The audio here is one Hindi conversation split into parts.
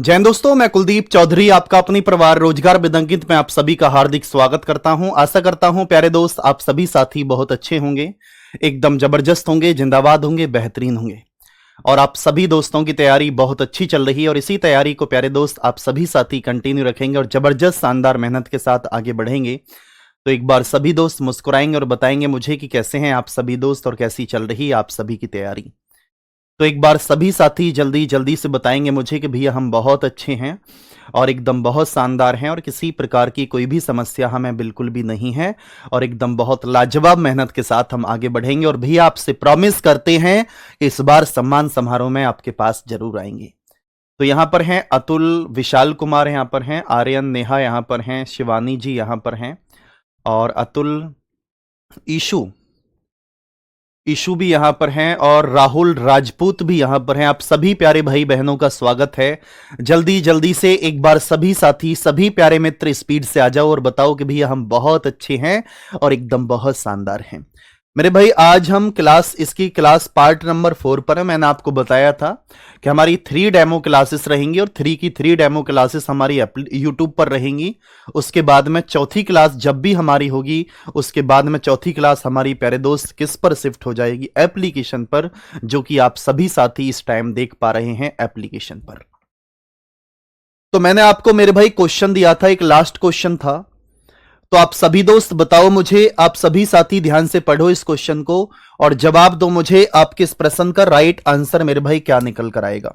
जैन दोस्तों, मैं कुलदीप चौधरी आपका अपनी परिवार रोजगार बिदंकित में आप सभी का हार्दिक स्वागत करता हूं। आशा करता हूं प्यारे दोस्त आप सभी साथी बहुत अच्छे होंगे, एकदम जबरदस्त होंगे, जिंदाबाद होंगे, बेहतरीन होंगे और आप सभी दोस्तों की तैयारी बहुत अच्छी चल रही है और इसी तैयारी को प्यारे दोस्त आप सभी साथी कंटिन्यू रखेंगे और जबरदस्त शानदार मेहनत के साथ आगे बढ़ेंगे। तो एक बार सभी दोस्त मुस्कुराएंगे और बताएंगे मुझे कि कैसे हैं आप सभी दोस्त और कैसी चल रही है आप सभी की तैयारी। तो एक बार सभी साथी जल्दी जल्दी से बताएंगे मुझे कि भैया हम बहुत अच्छे हैं और एकदम बहुत शानदार हैं और किसी प्रकार की कोई भी समस्या हमें बिल्कुल भी नहीं है और एकदम बहुत लाजवाब मेहनत के साथ हम आगे बढ़ेंगे और भैया आपसे प्रॉमिस करते हैं कि इस बार सम्मान समारोह में आपके पास जरूर आएंगे। तो यहाँ पर हैं अतुल, विशाल कुमार यहाँ पर हैं, आर्यन, नेहा यहाँ पर हैं, शिवानी जी यहाँ पर हैं और अतुल, ईशु भी यहां पर हैं और राहुल राजपूत भी यहां पर हैं। आप सभी प्यारे भाई बहनों का स्वागत है। जल्दी जल्दी से एक बार सभी साथी, सभी प्यारे मित्र स्पीड से आ जाओ और बताओ कि भैया हम बहुत अच्छे हैं और एकदम बहुत शानदार हैं। मेरे भाई आज हम इसकी क्लास पार्ट नंबर 4 पर है। मैंने आपको बताया था कि हमारी 3 डेमो क्लासेस रहेंगी और 3 डेमो क्लासेस हमारी यूट्यूब पर रहेंगी। उसके बाद में चौथी क्लास जब भी हमारी होगी उसके बाद में चौथी क्लास हमारी प्यारे दोस्त किस पर शिफ्ट हो जाएगी, एप्लीकेशन पर, जो कि आप सभी साथी इस टाइम देख पा रहे हैं एप्लीकेशन पर। तो मैंने आपको मेरे भाई क्वेश्चन दिया था, एक लास्ट क्वेश्चन था, तो आप सभी दोस्त बताओ मुझे, आप सभी साथी ध्यान से पढ़ो इस क्वेश्चन को और जवाब दो मुझे आपके इस प्रश्न का राइट आंसर मेरे भाई क्या निकल कर आएगा।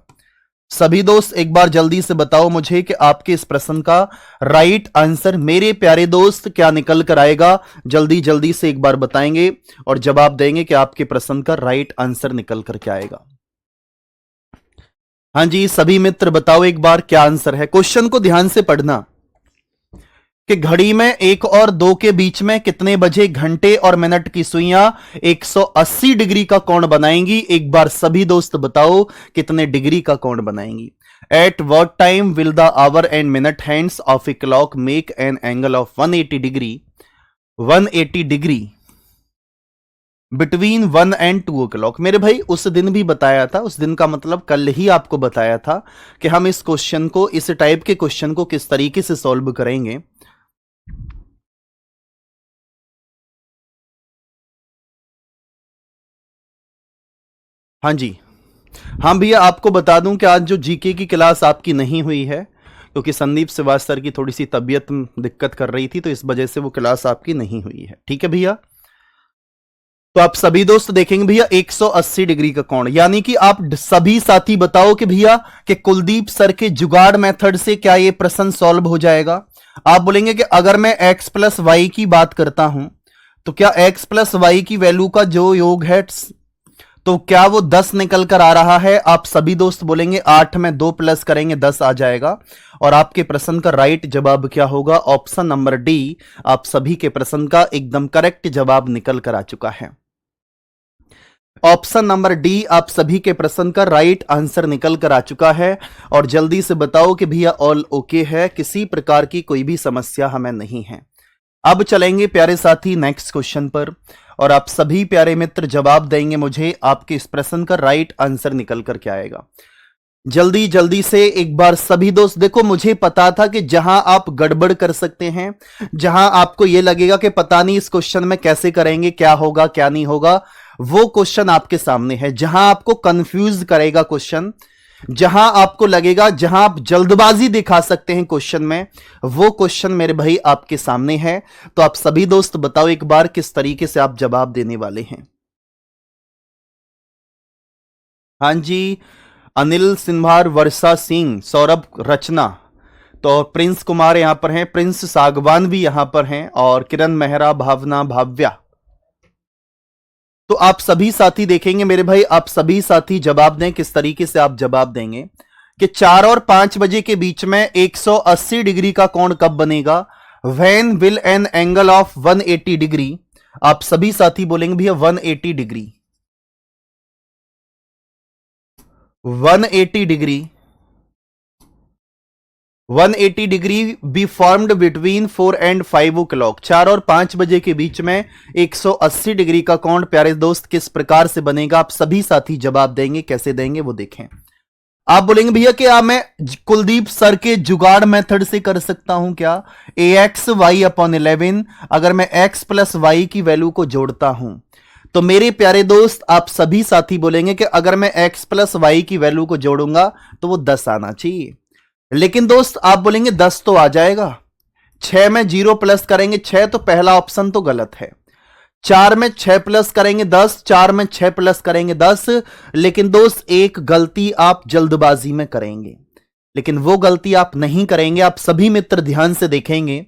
सभी दोस्त एक बार जल्दी से बताओ मुझे कि आपके इस प्रश्न का राइट आंसर मेरे प्यारे दोस्त क्या निकल कर आएगा। जल्दी जल्दी से एक बार बताएंगे और जवाब देंगे कि आपके प्रश्न का राइट आंसर निकल कर क्या आएगा। हाँ जी, सभी मित्र बताओ एक बार क्या आंसर है। क्वेश्चन को ध्यान से पढ़ना कि घड़ी में 1 और 2 के बीच में कितने बजे घंटे और मिनट की सुइयां 180 डिग्री का कोण बनाएंगी। एक बार सभी दोस्त बताओ कितने डिग्री का कोण बनाएंगी। At what time will the our and minute hands of a clock make an angle of 180 degree between 1 and 2 o'clock। मेरे भाई उस दिन भी बताया था, उस दिन का मतलब कल ही आपको बताया था कि हम इस क्वेश्चन को, इस टाइप के क्वेश्चन को किस तरीके से सॉल्व करेंगे। हाँ जी, हाँ भैया आपको बता दूं कि आज जो जीके की क्लास आपकी नहीं हुई है क्योंकि संदीप श्रीवास्तव की थोड़ी सी तबीयत दिक्कत कर रही थी, तो इस वजह से वो क्लास आपकी नहीं हुई है। ठीक है भैया, तो आप सभी दोस्त देखेंगे भैया 180 डिग्री का कोण, यानी कि आप सभी साथी बताओ कि भैया कि कुलदीप सर के जुगाड़ मेथड से क्या ये प्रश्न सॉल्व हो जाएगा। आप बोलेंगे कि अगर मैं x प्लस वाई की बात करता हूं तो क्या x प्लस वाई की वैल्यू का जो योग है तो क्या वो 10 निकल कर आ रहा है। आप सभी दोस्त बोलेंगे 8 में 2 प्लस करेंगे 10 आ जाएगा और आपके प्रश्न का राइट जवाब क्या होगा, ऑप्शन नंबर डी आप सभी के प्रश्न का एकदम करेक्ट जवाब निकल कर आ चुका है। ऑप्शन नंबर डी आप सभी के प्रश्न का राइट आंसर निकल कर आ चुका है और जल्दी से बताओ कि भैया ऑल ओके है, किसी प्रकार की कोई भी समस्या हमें नहीं है। अब चलेंगे प्यारे साथी नेक्स्ट क्वेश्चन पर और आप सभी प्यारे मित्र जवाब देंगे मुझे आपके इस प्रश्न का राइट आंसर निकल कर क्या आएगा। जल्दी जल्दी से एक बार सभी दोस्त देखो, मुझे पता था कि जहां आप गड़बड़ कर सकते हैं, जहां आपको यह लगेगा कि पता नहीं इस क्वेश्चन में कैसे करेंगे, क्या होगा क्या नहीं होगा, वो क्वेश्चन आपके सामने है। जहां आपको कंफ्यूज करेगा क्वेश्चन, जहां आपको लगेगा, जहां आप जल्दबाजी दिखा सकते हैं क्वेश्चन में, वो क्वेश्चन मेरे भाई आपके सामने है। तो आप सभी दोस्त बताओ एक बार किस तरीके से आप जवाब देने वाले हैं। हाँ जी, अनिल सिंभार, वर्षा सिंह, सौरभ, रचना, तो प्रिंस कुमार यहां पर हैं, प्रिंस सागवान भी यहां पर हैं और किरण मेहरा, भावना, भाव्या। तो आप सभी साथी देखेंगे मेरे भाई, आप सभी साथी जवाब दें किस तरीके से आप जवाब देंगे कि 4 और 5 बजे के बीच में 180 डिग्री का कोण कब बनेगा। When will an angle of 180 degree, आप सभी साथी बोलेंगे भैया 180 degree, 180 degree, 180 degree be formed between 4 and 5 o'clock। 4 और 5 बजे के बीच में 180 डिग्री का कोण प्यारे दोस्त किस प्रकार से बनेगा। आप सभी साथी जवाब देंगे, कैसे देंगे वो देखें। आप बोलेंगे भैया क्या मैं कुलदीप सर के जुगाड़ मेथड से कर सकता हूं क्या? ax y/11 अगर मैं x प्लस वाई की वैल्यू को जोड़ता हूं तो मेरे प्यारे दोस्त आप सभी साथी बोलेंगे कि अगर मैं x प्लस वाई की वैल्यू को जोड़ूंगा तो वो 10 आना चाहिए। लेकिन दोस्त आप बोलेंगे 10 तो आ जाएगा, 6 में 0 प्लस करेंगे 6 तो पहला ऑप्शन तो गलत है। 4 में 6 प्लस करेंगे 10, 4 में 6 प्लस करेंगे 10। लेकिन दोस्त एक गलती आप जल्दबाजी में करेंगे, लेकिन वो गलती आप नहीं करेंगे। आप सभी मित्र ध्यान से देखेंगे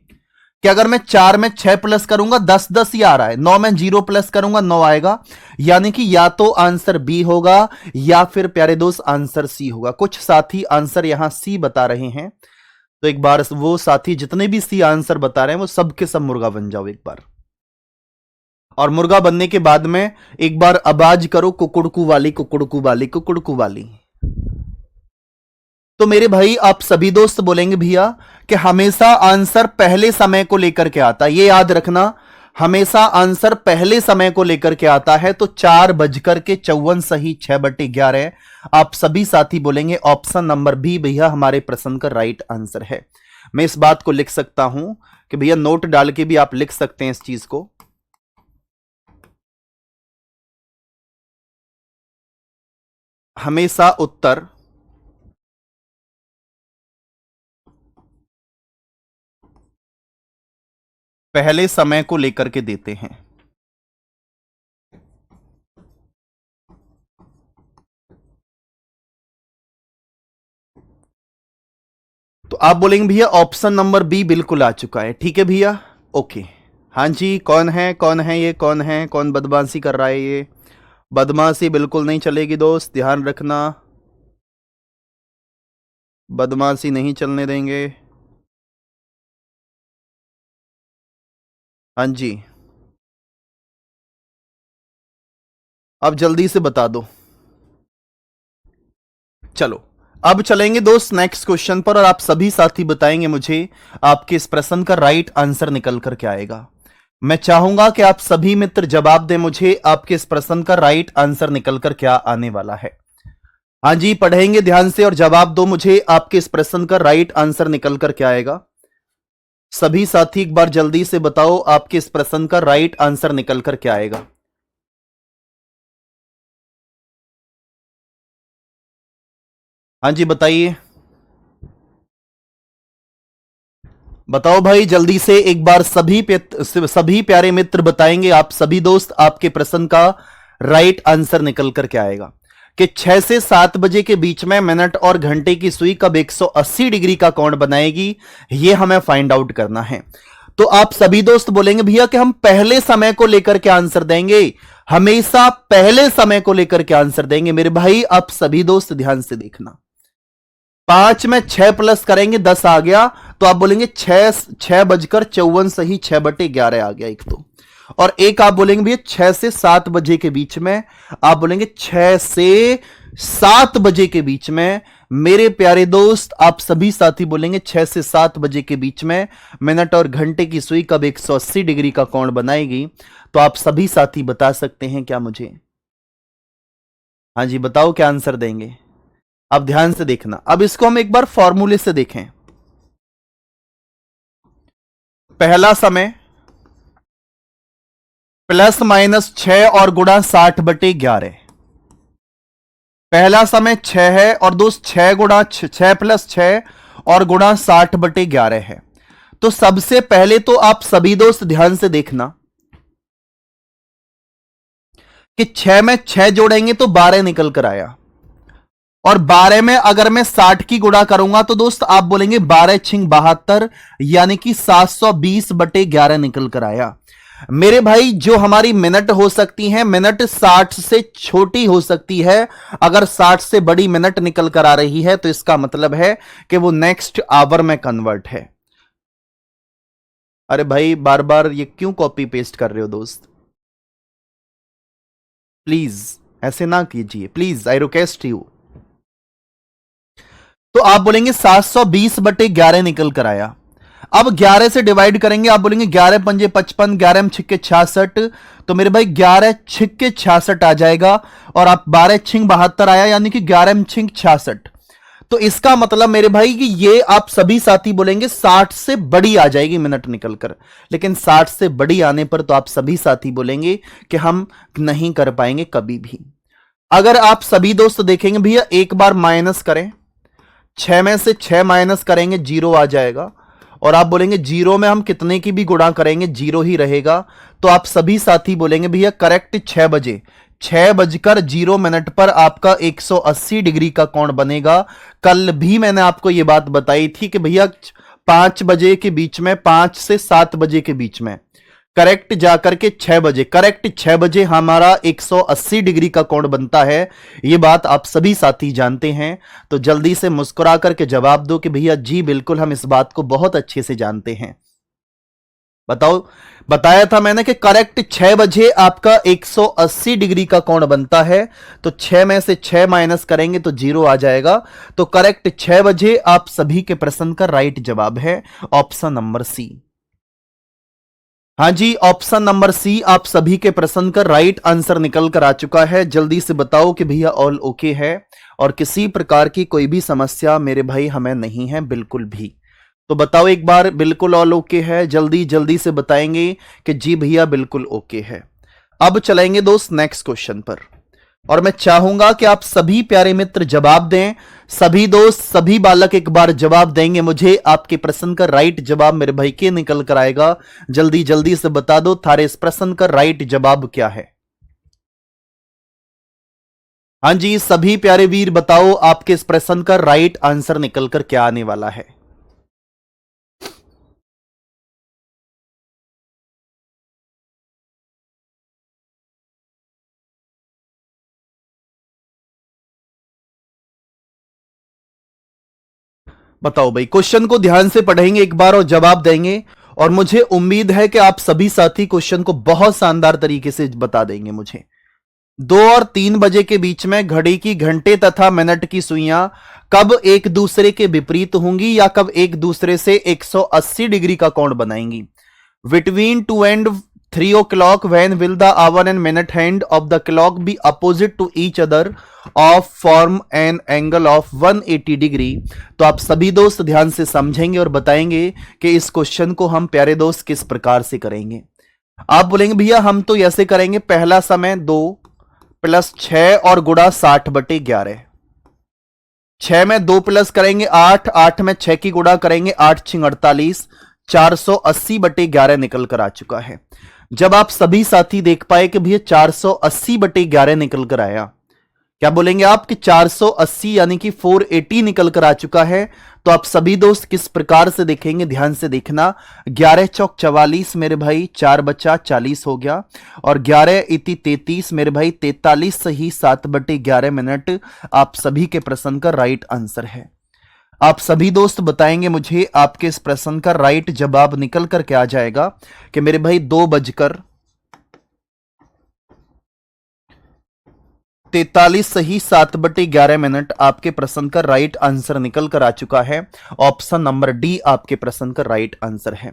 कि अगर मैं 4 में 6 प्लस करूंगा 10 10 ही आ रहा है, 9 में 0 प्लस करूंगा 9 आएगा, यानी कि या तो आंसर बी होगा या फिर प्यारे दोस्त आंसर सी होगा। कुछ साथी आंसर यहां सी बता रहे हैं, तो एक बार वो साथी जितने भी सी आंसर बता रहे हैं वो सबके सब मुर्गा बन जाओ एक बार। और मुर्गा बनने के बाद में एक बार आवाज करो कुकुड़कू वाली कुकुड़कू वाली कुकुड़कू वाली। तो मेरे भाई आप सभी दोस्त बोलेंगे भैया कि हमेशा आंसर पहले समय को लेकर के आता है, ये याद रखना, हमेशा आंसर पहले समय को लेकर के आता है। तो 4:54 सही 6/11। आप सभी साथी बोलेंगे ऑप्शन नंबर बी भैया हमारे प्रश्न का राइट आंसर है। मैं इस बात को लिख सकता हूं कि भैया नोट डाल के भी आप लिख सकते हैं इस चीज को। हमेशा उत्तर पहले समय को लेकर के देते हैं। तो आप बोलेंगे भैया ऑप्शन नंबर बी बिल्कुल आ चुका है। ठीक है भैया, ओके। हाँ जी, कौन है कौन है ये, कौन है, कौन बदमाशी कर रहा है ये? बदमाशी बिल्कुल नहीं चलेगी दोस्त, ध्यान रखना, बदमाशी नहीं चलने देंगे। हाँ जी, अब जल्दी से बता दो। चलो अब चलेंगे दोस्त नेक्स्ट क्वेश्चन पर, और आप सभी साथी बताएंगे मुझे आपके इस प्रश्न का राइट आंसर निकल कर क्या आएगा। मैं चाहूंगा कि आप सभी मित्र जवाब दें मुझे आपके इस प्रश्न का राइट आंसर निकल कर क्या आने वाला है। हाँ जी, पढ़ेंगे ध्यान से और जवाब दो मुझे आपके इस प्रश्न का राइट आंसर निकल कर क्या आएगा। सभी साथी एक बार जल्दी से बताओ आपके इस प्रश्न का राइट आंसर निकल कर क्या आएगा। हाँ जी बताइए, बताओ भाई जल्दी से एक बार सभी प्यारे मित्र बताएंगे। आप सभी दोस्त आपके प्रश्न का राइट आंसर निकल कर क्या आएगा कि 6 से 7 बजे के बीच में मिनट और घंटे की सुई कब 180 डिग्री का कोण बनाएगी, यह हमें फाइंड आउट करना है। तो आप सभी दोस्त बोलेंगे भैया कि हम पहले समय को लेकर के आंसर देंगे, हमेशा पहले समय को लेकर के आंसर देंगे। मेरे भाई आप सभी दोस्त ध्यान से देखना, 5 में 6 प्लस करेंगे 10 आ गया, तो आप बोलेंगे 6:54 सही 6/11 आ गया एक तो। और एक आप बोलेंगे भैया 6 से 7 बजे के बीच में, आप बोलेंगे 6 से 7 बजे के बीच में। मेरे प्यारे दोस्त आप सभी साथी बोलेंगे 6 से 7 बजे के बीच में मिनट और घंटे की सुई कब 180 डिग्री का कोण बनाएगी। तो आप सभी साथी बता सकते हैं क्या मुझे? हाँ जी बताओ क्या आंसर देंगे। अब ध्यान से देखना, अब इसको हम एक बार फॉर्मूले से देखें। पहला समय +-6 और गुणा 60/11। पहला समय 6 है और दोस्त 6 गुणा 6 + 6 और गुणा 60/11 है। तो सबसे पहले तो आप सभी दोस्त ध्यान से देखना कि 6 में 6 जोड़ेंगे तो 12 निकल कर आया, और 12 में अगर मैं 60 की गुणा करूंगा तो दोस्त आप बोलेंगे 12×6 72, यानी कि 720/11 निकल कर आया। मेरे भाई जो हमारी मिनट हो सकती है, मिनट 60 से छोटी हो सकती है, अगर 60 से बड़ी मिनट निकल कर आ रही है तो इसका मतलब है कि वो नेक्स्ट आवर में कन्वर्ट है। अरे भाई बार बार ये क्यों कॉपी पेस्ट कर रहे हो दोस्त, प्लीज ऐसे ना कीजिए, प्लीज आई रिक्वेस्ट यू। तो आप बोलेंगे 720/11 निकल कर आया। अब 11 से डिवाइड करेंगे, आप बोलेंगे 11 पंजे 55, 11 में 6 66, तो मेरे भाई 11 6 66 आ जाएगा, और आप 12 6 72 आया, यानी कि 11 में 6 66। तो इसका मतलब मेरे भाई कि ये आप सभी साथी बोलेंगे 60 से बड़ी आ जाएगी मिनट निकलकर, लेकिन 60 से बड़ी आने पर तो आप सभी साथी बोलेंगे कि हम नहीं कर पाएंगे कभी भी। अगर आप सभी दोस्त देखेंगे भैया, एक बार माइनस करें, 6 में से 6 माइनस करेंगे 0 आ जाएगा, और आप बोलेंगे 0 में हम कितने की भी गुणा करेंगे 0 ही रहेगा। तो आप सभी साथी बोलेंगे भैया करेक्ट 6 बजे, 6:0 पर आपका 180 डिग्री का कोण बनेगा। कल भी मैंने आपको यह बात बताई थी कि भैया 5 बजे के बीच में, 5 से 7 बजे के बीच में करेक्ट जाकर के 6 बजे, करेक्ट 6 बजे हमारा 180 डिग्री का कोण बनता है। यह बात आप सभी साथी जानते हैं। तो जल्दी से मुस्कुरा करके जवाब दो कि भैया जी बिल्कुल हम इस बात को बहुत अच्छे से जानते हैं। बताओ, बताया था मैंने कि करेक्ट 6 बजे आपका 180 डिग्री का कोण बनता है। तो 6 में से 6 माइनस करेंगे तो 0 आ जाएगा। तो करेक्ट 6 बजे आप सभी के प्रश्न का राइट जवाब है ऑप्शन नंबर सी। हां जी, ऑप्शन नंबर सी आप सभी के प्रश्न का राइट आंसर निकल कर आ चुका है। जल्दी से बताओ कि भैया ऑल ओके है और किसी प्रकार की कोई भी समस्या मेरे भाई हमें नहीं है बिल्कुल भी। तो बताओ एक बार, बिल्कुल ऑल ओके है? जल्दी जल्दी से बताएंगे कि जी भैया बिल्कुल ओके है। अब चलेंगे दोस्त नेक्स्ट क्वेश्चन पर, और मैं चाहूंगा कि आप सभी प्यारे मित्र जवाब दें। सभी दोस्त, सभी बालक एक बार जवाब देंगे मुझे। आपके प्रश्न का राइट जवाब मेरे भाई के निकल कर आएगा। जल्दी जल्दी से बता दो थारे इस प्रश्न का राइट जवाब क्या है। हां जी, सभी प्यारे वीर बताओ आपके इस प्रश्न का राइट आंसर निकल कर क्या आने वाला है। बताओ भाई, क्वेश्चन को ध्यान से पढ़ेंगे एक बार और जवाब देंगे, और मुझे उम्मीद है कि आप सभी साथी क्वेश्चन को बहुत शानदार तरीके से बता देंगे मुझे। 2 और 3 बजे के बीच में घड़ी की घंटे तथा मिनट की सुइयां कब एक दूसरे के विपरीत होंगी या कब एक दूसरे से 180 डिग्री का कोण बनाएंगी? Between 2 and 3 o'clock, when will the hour and minute hand of the clock be opposite to each other of form an angle of 180 degree? तो आप सभी दोस्त ध्यान से समझेंगे और बताएंगे कि इस क्वेश्चन को हम प्यारे दोस्त किस प्रकार से करेंगे। आप बोलेंगे भैया हम तो ऐसे करेंगे, पहला समय 2 + 6 और गुणा 60/11। 6 में 2 प्लस करेंगे 8, 8 में 6 की गुणा करेंगे 8 × 48, 480/11 निकल कर आ चुका है। जब आप सभी साथी देख पाए कि भैया 480/11 निकल कर आया, क्या बोलेंगे आप कि 480 यानी कि 480 निकल कर आ चुका है। तो आप सभी दोस्त किस प्रकार से देखेंगे, ध्यान से देखना। 11 चौक 44 मेरे भाई, 4 बचा 40 हो गया, और 11 इति 33 मेरे भाई, 43 सही 7/11 मिनट आप सभी के प्रश्न का राइट आंसर है। आप सभी दोस्त बताएंगे मुझे आपके इस प्रश्न का राइट जवाब निकल कर क्या आ जाएगा कि मेरे भाई 2:43 सही 7/11 मिनट आपके प्रश्न का राइट आंसर निकल कर आ चुका है। ऑप्शन नंबर डी आपके प्रश्न का राइट आंसर है।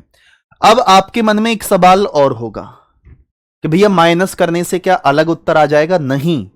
अब आपके मन में एक सवाल और होगा कि भैया माइनस करने से क्या अलग उत्तर आ जाएगा? नहीं,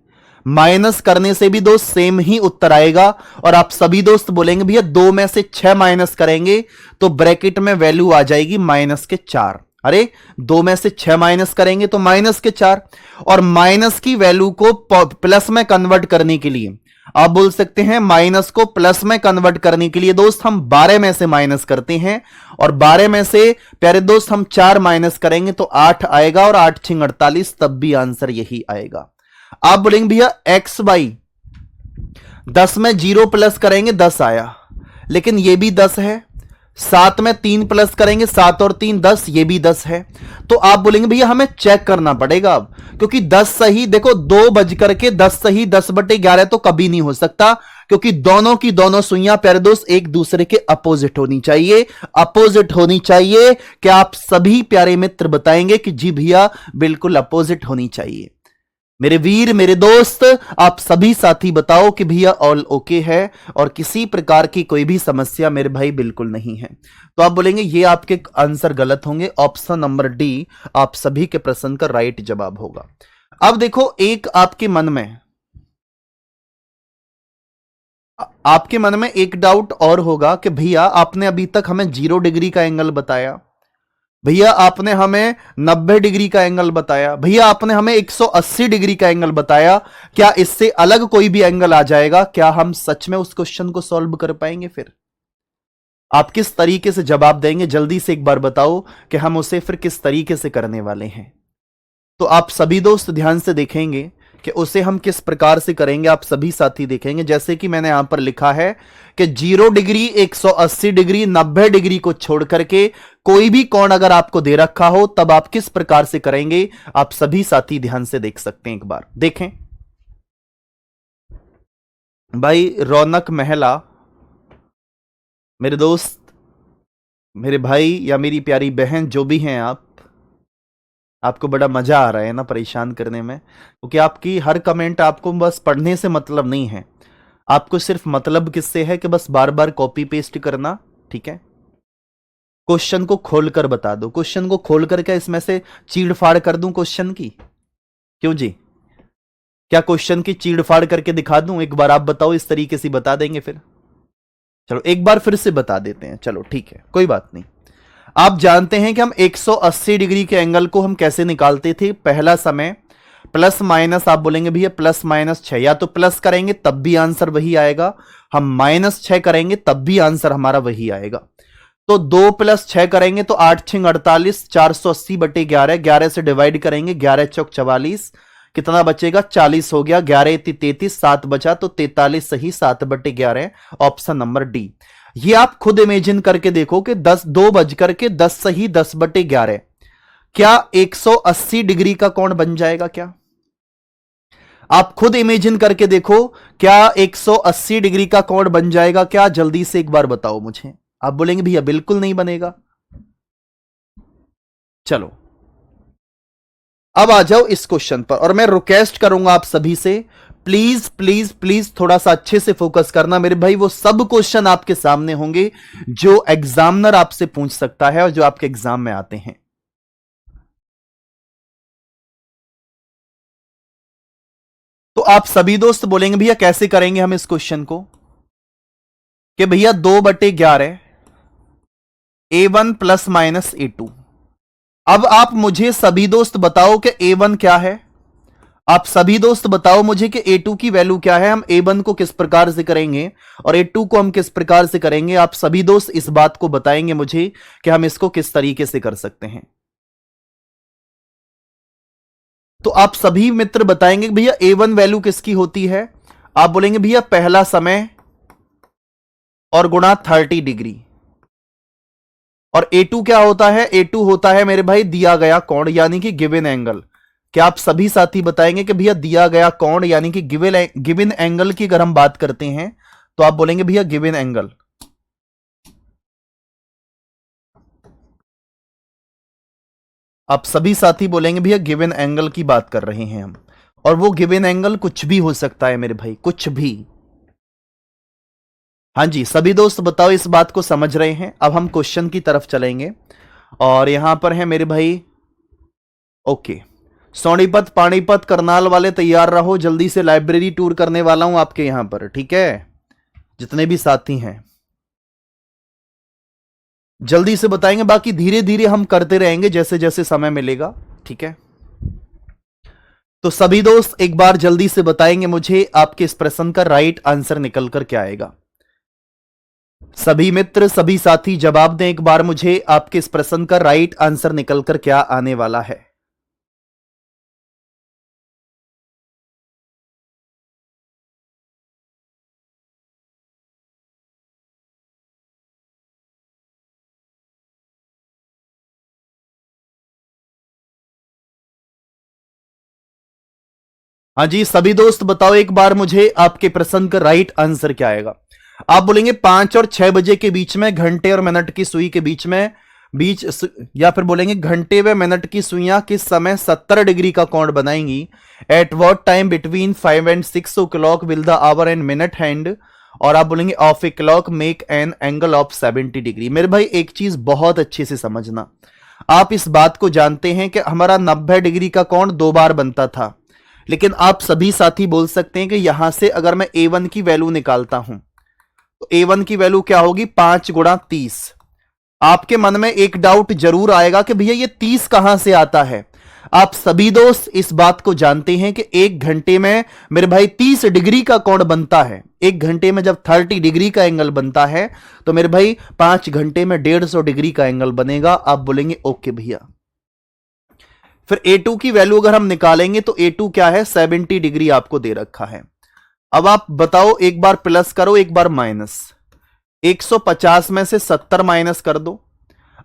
माइनस करने से भी दोस्त सेम ही उत्तर आएगा। और आप सभी दोस्त बोलेंगे भैया 2 में से 6 माइनस करेंगे तो ब्रैकेट में वैल्यू आ जाएगी -4। अरे 2 में से 6 माइनस करेंगे तो -4, और माइनस की वैल्यू को प्लस में कन्वर्ट करने के लिए आप बोल सकते हैं माइनस को प्लस में कन्वर्ट करने के लिए दोस्त हम 12 में से माइनस करते हैं, और 12 में से प्यारे दोस्त हम 4 माइनस करेंगे तो 8 आएगा, और 8 × 48 तब भी आंसर यही आएगा। आप बोलेंगे भैया x/, 10 में 0 प्लस करेंगे 10 आया, लेकिन ये भी 10 है। 7 में 3 प्लस करेंगे 7 और 3 10, ये भी 10 है। तो आप बोलेंगे भैया हमें चेक करना पड़ेगा अब, क्योंकि 10 सही, देखो 2:10 सही 10/11 तो कभी नहीं हो सकता, क्योंकि दोनों की दोनों सुइयां प्यारे दोस्त एक दूसरे के अपोजिट होनी चाहिए, अपोजिट होनी चाहिए। क्या आप सभी प्यारे मित्र बताएंगे कि जी भैया बिल्कुल अपोजिट होनी चाहिए? मेरे वीर, मेरे दोस्त, आप सभी साथी बताओ कि भैया ऑल ओके है और किसी प्रकार की कोई भी समस्या मेरे भाई बिल्कुल नहीं है। तो आप बोलेंगे ये आपके आंसर गलत होंगे, ऑप्शन नंबर डी आप सभी के प्रश्न का राइट जवाब होगा। अब देखो, एक आपके मन में आपके मन में एक डाउट और होगा कि भैया आपने अभी तक हमें 0 डिग्री का एंगल बताया, भैया आपने हमें 90 डिग्री का एंगल बताया, भैया आपने हमें 180 डिग्री का एंगल बताया, क्या इससे अलग कोई भी एंगल आ जाएगा? क्या हम सच में उस क्वेश्चन को सॉल्व कर पाएंगे? फिर आप किस तरीके से जवाब देंगे? जल्दी से एक बार बताओ कि हम उसे फिर किस तरीके से करने वाले हैं। तो आप सभी दोस्त ध्यान से देखेंगे कि उसे हम किस प्रकार से करेंगे। आप सभी साथी देखेंगे जैसे कि मैंने यहां पर लिखा है कि 0 डिग्री, 180 डिग्री, 90 डिग्री को छोड़ करके कोई भी कोण अगर आपको दे रखा हो तब आप किस प्रकार से करेंगे। आप सभी साथी ध्यान से देख सकते हैं, एक बार देखें। भाई रौनक महला, मेरे दोस्त, मेरे भाई या मेरी प्यारी बहन जो भी हैं आप, आपको बड़ा मजा आ रहा है ना परेशान करने में, क्योंकि आपकी हर कमेंट आपको बस पढ़ने से मतलब नहीं है, आपको सिर्फ मतलब किससे है कि बस बार बार कॉपी पेस्ट करना। ठीक है, क्वेश्चन को खोलकर बता दो। क्वेश्चन को खोल कर क्या इसमें से चीड़ फाड़ कर दूं क्वेश्चन की? क्यों जी, क्या क्वेश्चन की चीड़ फाड़ करके दिखा दूं? एक बार आप बताओ, इस तरीके से बता देंगे फिर? चलो एक बार फिर से बता देते हैं, चलो ठीक है कोई बात नहीं। आप जानते हैं कि हम 180 डिग्री के एंगल को हम कैसे निकालते थे? पहला समय प्लस माइनस, आप बोलेंगे भैया प्लस माइनस 6, या तो प्लस करेंगे तब भी आंसर वही आएगा, हम -6 करेंगे तब भी आंसर हमारा वही आएगा। तो 2 + 6 करेंगे तो 8 × 6 = 48, 480/11, 11 से डिवाइड करेंगे, 11 चौक 44, कितना बचेगा? 40 हो गया, 11 × 33, 7 बचा, तो 43 सही, 7/11, ऑप्शन नंबर डी। ये आप खुद इमेजिन करके देखो कि 2 बज करके 10 सही, 10/11, क्या 180 डिग्री का कोण बन जाएगा? क्या आप खुद इमेजिन करके देखो, क्या 180 डिग्री का कोण बन जाएगा क्या? जल्दी से एक बार बताओ मुझे। आप बोलेंगे भैया बिल्कुल नहीं बनेगा। चलो अब आ जाओ इस क्वेश्चन पर, और मैं रिक्वेस्ट करूंगा आप सभी से, प्लीज प्लीज प्लीज थोड़ा सा अच्छे से फोकस करना मेरे भाई। वो सब क्वेश्चन आपके सामने होंगे जो एग्जामिनर आपसे पूछ सकता है और जो आपके एग्जाम में आते हैं। तो आप सभी दोस्त बोलेंगे भैया कैसे करेंगे हम इस क्वेश्चन को? कि भैया 2/11 A1 ± A2। अब आप मुझे सभी दोस्त बताओ कि A1 क्या है? आप सभी दोस्त बताओ मुझे कि A2 की वैल्यू क्या है? हम A1 को किस प्रकार से करेंगे और A2 को हम किस प्रकार से करेंगे? आप सभी दोस्त इस बात को बताएंगे मुझे कि हम इसको किस तरीके से कर सकते हैं। तो आप सभी मित्र बताएंगे भैया A1 वैल्यू किसकी होती है? आप बोलेंगे भैया पहला समय और गुणा 30 डिग्री। और A2 क्या होता है? A2 होता है मेरे भाई दिया गया कोण, यानी कि गिवन एंगल। क्या आप सभी साथी बताएंगे कि भैया दिया गया कोण यानी कि गिवन एंगल की अगर हम बात करते हैं तो आप बोलेंगे भैया गिवन एंगल। आप सभी साथी बोलेंगे भैया गिवन एंगल की बात कर रहे हैं हम, और वो गिवन एंगल कुछ भी हो सकता है मेरे भाई, कुछ भी। हाँ जी सभी दोस्त बताओ इस बात को समझ रहे हैं? अब हम क्वेश्चन की तरफ चलेंगे और यहां पर है मेरे भाई ओके, सोनीपत, पानीपत, करनाल वाले तैयार रहो, जल्दी से लाइब्रेरी टूर करने वाला हूं आपके यहां पर, ठीक है? जितने भी साथी हैं जल्दी से बताएंगे, बाकी धीरे धीरे हम करते रहेंगे जैसे जैसे समय मिलेगा, ठीक है? तो सभी दोस्त एक बार जल्दी से बताएंगे मुझे आपके इस प्रश्न का राइट आंसर निकल कर क्या आएगा। सभी मित्र, सभी साथी जवाब दें एक बार मुझे, आपके इस प्रश्न का राइट आंसर निकल कर क्या आने वाला है। हाँ जी सभी दोस्त बताओ एक बार मुझे आपके प्रश्न का राइट आंसर क्या आएगा। आप बोलेंगे 5 और 6 बजे के बीच में, घंटे और मिनट की सुई के बीच में, या फिर बोलेंगे घंटे व मिनट की सुइयां किस समय 70 डिग्री का कोण बनाएंगी? At what time between 5 and 6 o'clock will the our and minute hand, और आप बोलेंगे of a clock make an angle of 70 degree. मेरे भाई एक चीज बहुत अच्छे से समझना, आप इस बात को जानते हैं कि हमारा 90 डिग्री का कोण 2 बार बनता था, लेकिन आप सभी साथी बोल सकते हैं कि यहां से अगर मैं A1 की वैल्यू निकालता हूं तो A1 की वैल्यू क्या होगी 5 गुणा 30। आपके मन में एक डाउट जरूर आएगा कि भैया ये 30 कहां से आता है। आप सभी दोस्त इस बात को जानते हैं कि एक घंटे में मेरे भाई 30 डिग्री का कोण बनता है। एक घंटे में जब 30 डिग्री का एंगल बनता है तो मेरे भाई 5 घंटे में 150 डिग्री का एंगल बनेगा। आप बोलेंगे ओके भैया। फिर A2 की वैल्यू अगर हम निकालेंगे तो A2 क्या है 70 डिग्री आपको दे रखा है। अब आप बताओ, एक बार प्लस करो एक बार माइनस। 150 में से 70 माइनस कर दो।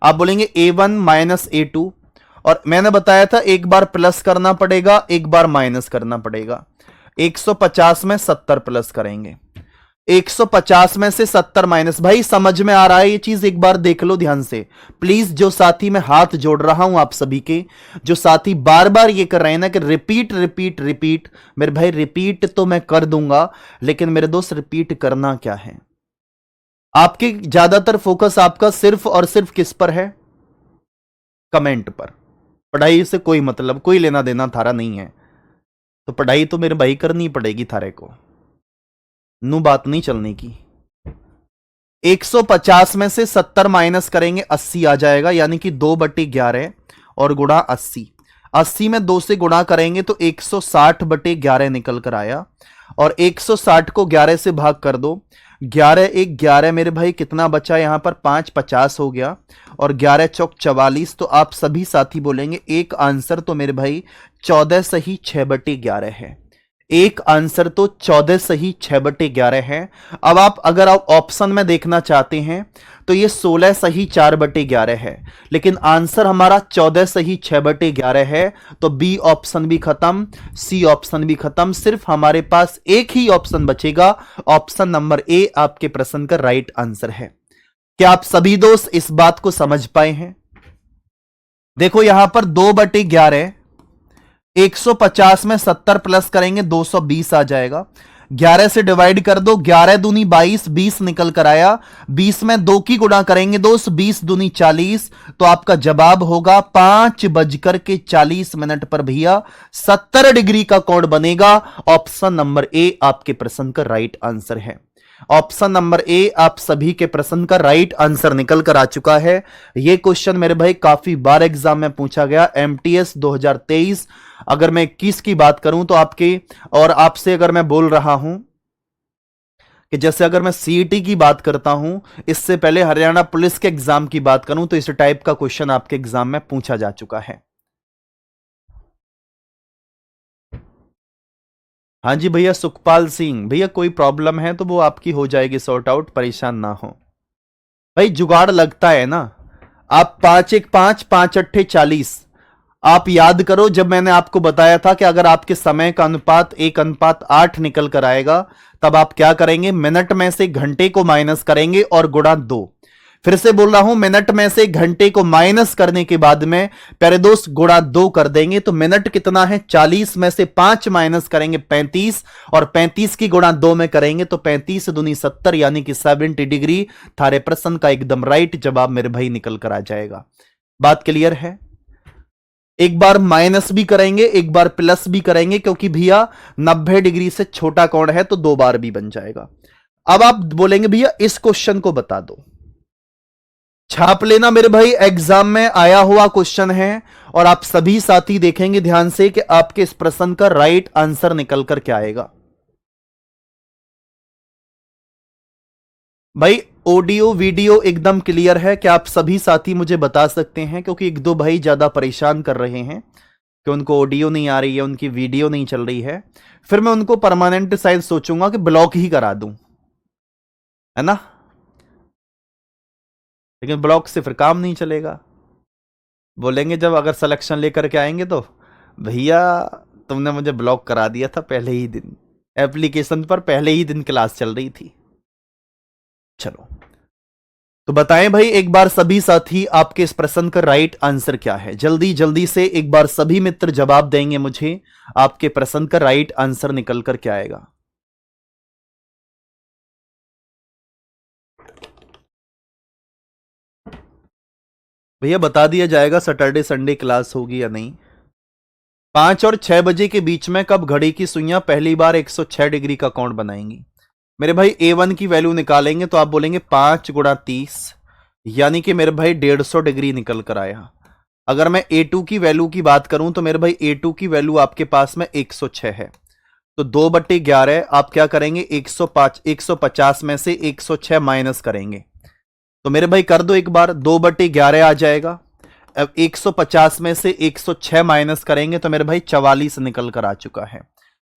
आप बोलेंगे A1 माइनस A2, और मैंने बताया था एक बार प्लस करना पड़ेगा एक बार माइनस करना पड़ेगा। 150 में 70 प्लस करेंगे, 150 में से 70 माइनस। भाई समझ में आ रहा है ये चीज, एक बार देख लो ध्यान से प्लीज। जो साथी मैं हाथ जोड़ रहा हूं आप सभी के, जो साथी बार बार ये कर रहे हैं ना कि रिपीट रिपीट रिपीट, मेरे भाई रिपीट तो मैं कर दूंगा, लेकिन मेरे दोस्त रिपीट करना क्या है। आपके ज्यादातर फोकस आपका सिर्फ और सिर्फ किस पर है, कमेंट पर। पढ़ाई से कोई मतलब, कोई लेना देना थारा नहीं है, तो पढ़ाई तो मेरे भाई करनी पड़ेगी थारे को, नू बात नहीं चलने की। 150 में से 70 माइनस करेंगे 80 आ जाएगा, यानी कि 2/11 और गुणा 80। 80 में 2 से गुणा करेंगे तो 160/11 निकल कर आया, और 160 को 11 से भाग कर दो। 11 1 11 मेरे भाई कितना बचा यहां पर 5 50 हो गया, और 11 चौक 44। तो आप सभी साथी बोलेंगे एक आंसर तो मेरे भाई 14 सही 6/11 है। एक आंसर तो 14 सही 6/11 है। अब आप अगर आप ऑप्शन में देखना चाहते हैं तो ये 16 सही 4/11 है, लेकिन आंसर हमारा 14 सही 6/11 है। तो बी ऑप्शन भी खत्म, सी ऑप्शन भी खत्म, सिर्फ हमारे पास एक ही ऑप्शन बचेगा, ऑप्शन नंबर ए आपके प्रश्न का राइट आंसर है। क्या आप सभी दोस्त इस बात को समझ पाए हैं? देखो यहां पर 2/11, 150 में 70 प्लस करेंगे 220 आ जाएगा। 11 से डिवाइड कर दो, 11 दूनी 22, 20 निकल कर आया। 20 में 2 की गुणा करेंगे दोस्त, 20 दूनी 40। तो आपका जवाब होगा 5:40 पर भैया 70 डिग्री का कोण बनेगा। ऑप्शन नंबर ए आपके प्रश्न का राइट आंसर है। ऑप्शन नंबर ए आप सभी के प्रश्न का राइट आंसर निकल कर आ चुका है। यह क्वेश्चन मेरे भाई काफी बार एग्जाम में पूछा गया, एमटीएस 2023। अगर मैं 21 की बात करूं तो आपके और आपसे अगर मैं बोल रहा हूं कि जैसे अगर मैं सीईटी की बात करता हूं, इससे पहले हरियाणा पुलिस के एग्जाम की बात करूं तो इस टाइप का क्वेश्चन आपके एग्जाम में पूछा जा चुका है। हाँ जी भैया, सुखपाल सिंह भैया, कोई प्रॉब्लम है तो वो आपकी हो जाएगी सॉर्ट आउट, परेशान ना हो भाई। जुगाड़ लगता है ना। आप 5 1 5 5 8 40 आप याद करो, जब मैंने आपको बताया था कि अगर आपके समय का अनुपात 1:8 निकल कर आएगा, तब आप क्या करेंगे, मिनट में से घंटे को माइनस करेंगे और गुणा 2। फिर से बोल रहा हूं, मिनट में से घंटे को माइनस करने के बाद में प्यारे दोस्त गुणा 2 कर देंगे। तो मिनट कितना है, 40 में से 5 माइनस करेंगे 35, और 35 की गुणा 2 में करेंगे तो 35 दूनी 70, यानी कि 70 डिग्री। थारे प्रश्न का एकदम राइट जवाब मेरे भाई निकल कर आ जाएगा। बात क्लियर है? एक बार माइनस भी करेंगे एक बार प्लस भी करेंगे, क्योंकि भैया 90 डिग्री से छोटा कोण है तो 2 बार भी बन जाएगा। अब आप बोलेंगे भैया इस क्वेश्चन को बता दो, छाप लेना मेरे भाई, एग्जाम में आया हुआ क्वेश्चन है। और आप सभी साथी देखेंगे ध्यान से कि आपके इस प्रश्न का राइट आंसर निकल कर क्या आएगा। भाई ऑडियो वीडियो एकदम क्लियर है? क्या आप सभी साथी मुझे बता सकते हैं? क्योंकि एक दो भाई ज्यादा परेशान कर रहे हैं कि उनको ऑडियो नहीं आ रही है, उनकी वीडियो नहीं चल रही है। फिर मैं उनको परमानेंट साइज सोचूंगा कि ब्लॉक ही करा दूं, है ना। लेकिन ब्लॉक से फिर काम नहीं चलेगा। बोलेंगे जब अगर सिलेक्शन लेकर के आएंगे तो भैया तुमने मुझे ब्लॉक करा दिया था पहले ही दिन, एप्लीकेशन पर पहले ही दिन क्लास चल रही थी। चलो तो बताएं भाई एक बार सभी साथी आपके इस प्रश्न का राइट आंसर क्या है। जल्दी जल्दी से एक बार सभी मित्र जवाब देंगे मुझे, आपके प्रश्न का राइट आंसर निकल कर क्या आएगा। भैया बता दिया जाएगा सैटरडे संडे क्लास होगी या नहीं। 5 और 6 बजे के बीच में कब घड़ी की सुइयां पहली बार 106 डिग्री का कोण बनाएंगी? मेरे भाई A1 की वैल्यू निकालेंगे तो आप बोलेंगे 5 × 30, यानी कि मेरे भाई 150 डिग्री निकल कर आया। अगर मैं A2 की वैल्यू की बात करूं तो मेरे भाई A2 की वैल्यू आपके पास में 106 है, तो 2/11 आप क्या करेंगे, 150 में से 106 माइनस करेंगे, तो मेरे भाई कर दो एक बार, 2/11 आ जाएगा। अब 150 में से 106 माइनस करेंगे तो मेरे भाई 44 निकल कर आ चुका है।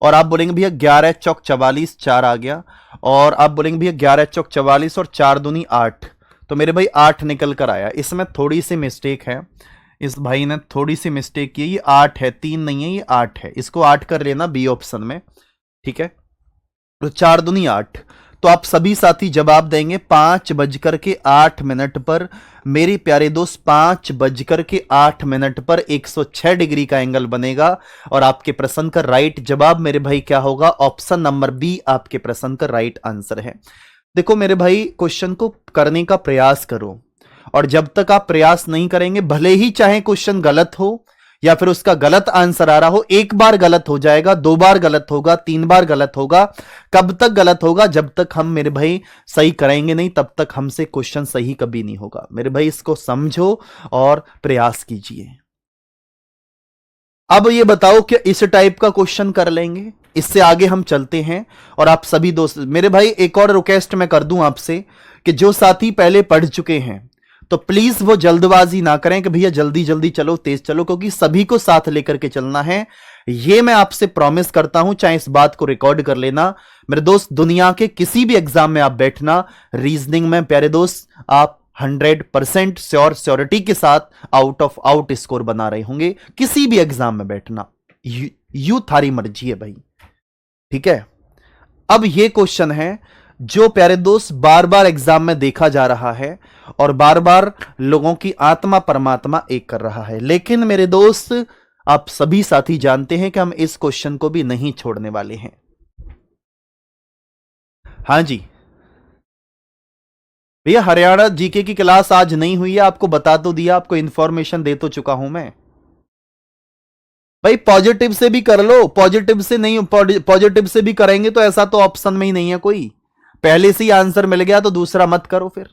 और आप बोलेंगे भैया 11 चौक 44, 4 आ गया। और आप बोलेंगे भैया 11 चौक 44 और 4 दूनी 8, तो मेरे भाई 8 निकल कर आया। इसमें थोड़ी सी मिस्टेक है, इस भाई ने थोड़ी सी मिस्टेक की, ये 8 है, 3 नहीं है, ये 8 है, इसको 8 कर लेना बी ऑप्शन में, ठीक है। तो 4 दूनी 8, तो आप सभी साथी जवाब देंगे 5:08 पर। मेरे प्यारे दोस्त 5:08 पर 106 डिग्री का एंगल बनेगा और आपके प्रश्न का राइट जवाब मेरे भाई क्या होगा, ऑप्शन नंबर बी आपके प्रश्न का राइट आंसर है। देखो मेरे भाई, क्वेश्चन को करने का प्रयास करो, और जब तक आप प्रयास नहीं करेंगे, भले ही चाहे क्वेश्चन गलत हो या फिर उसका गलत आंसर आ रहा हो, एक बार गलत हो जाएगा, 2 बार गलत होगा, 3 बार गलत होगा, कब तक गलत होगा, जब तक हम मेरे भाई सही करेंगे नहीं, तब तक हमसे क्वेश्चन सही कभी नहीं होगा। मेरे भाई इसको समझो और प्रयास कीजिए। अब ये बताओ कि इस टाइप का क्वेश्चन कर लेंगे, इससे आगे हम चलते हैं। और आप सभी दोस्त, मेरे भाई एक और रिक्वेस्ट मैं कर दूं आपसे कि जो साथी पहले पढ़ चुके हैं तो प्लीज वो जल्दबाजी ना करें कि भैया जल्दी जल्दी चलो, तेज चलो, क्योंकि सभी को साथ लेकर के चलना है। ये मैं आपसे प्रॉमिस करता हूं, चाहे इस बात को रिकॉर्ड कर लेना मेरे दोस्त। दुनिया के किसी भी एग्जाम में आप बैठना, रीजनिंग में प्यारे दोस्त आप 100% श्योरिटी के साथ आउट ऑफ आउट स्कोर बना रहे होंगे, किसी भी एग्जाम में बैठना, यू थारी मर्जी है भाई, ठीक है। अब ये क्वेश्चन है जो प्यारे दोस्त बार बार एग्जाम में देखा जा रहा है और बार बार लोगों की आत्मा परमात्मा एक कर रहा है, लेकिन मेरे दोस्त आप सभी साथी जानते हैं कि हम इस क्वेश्चन को भी नहीं छोड़ने वाले हैं। हां जी भैया, हरियाणा जीके की क्लास आज नहीं हुई है, आपको बता तो दिया, आपको इंफॉर्मेशन दे तो चुका हूं मैं भाई। पॉजिटिव से भी कर लो, पॉजिटिव से नहीं, पॉजिटिव से भी करेंगे तो ऐसा तो ऑप्शन में ही नहीं है कोई, पहले से ही आंसर मिल गया तो दूसरा मत करो फिर।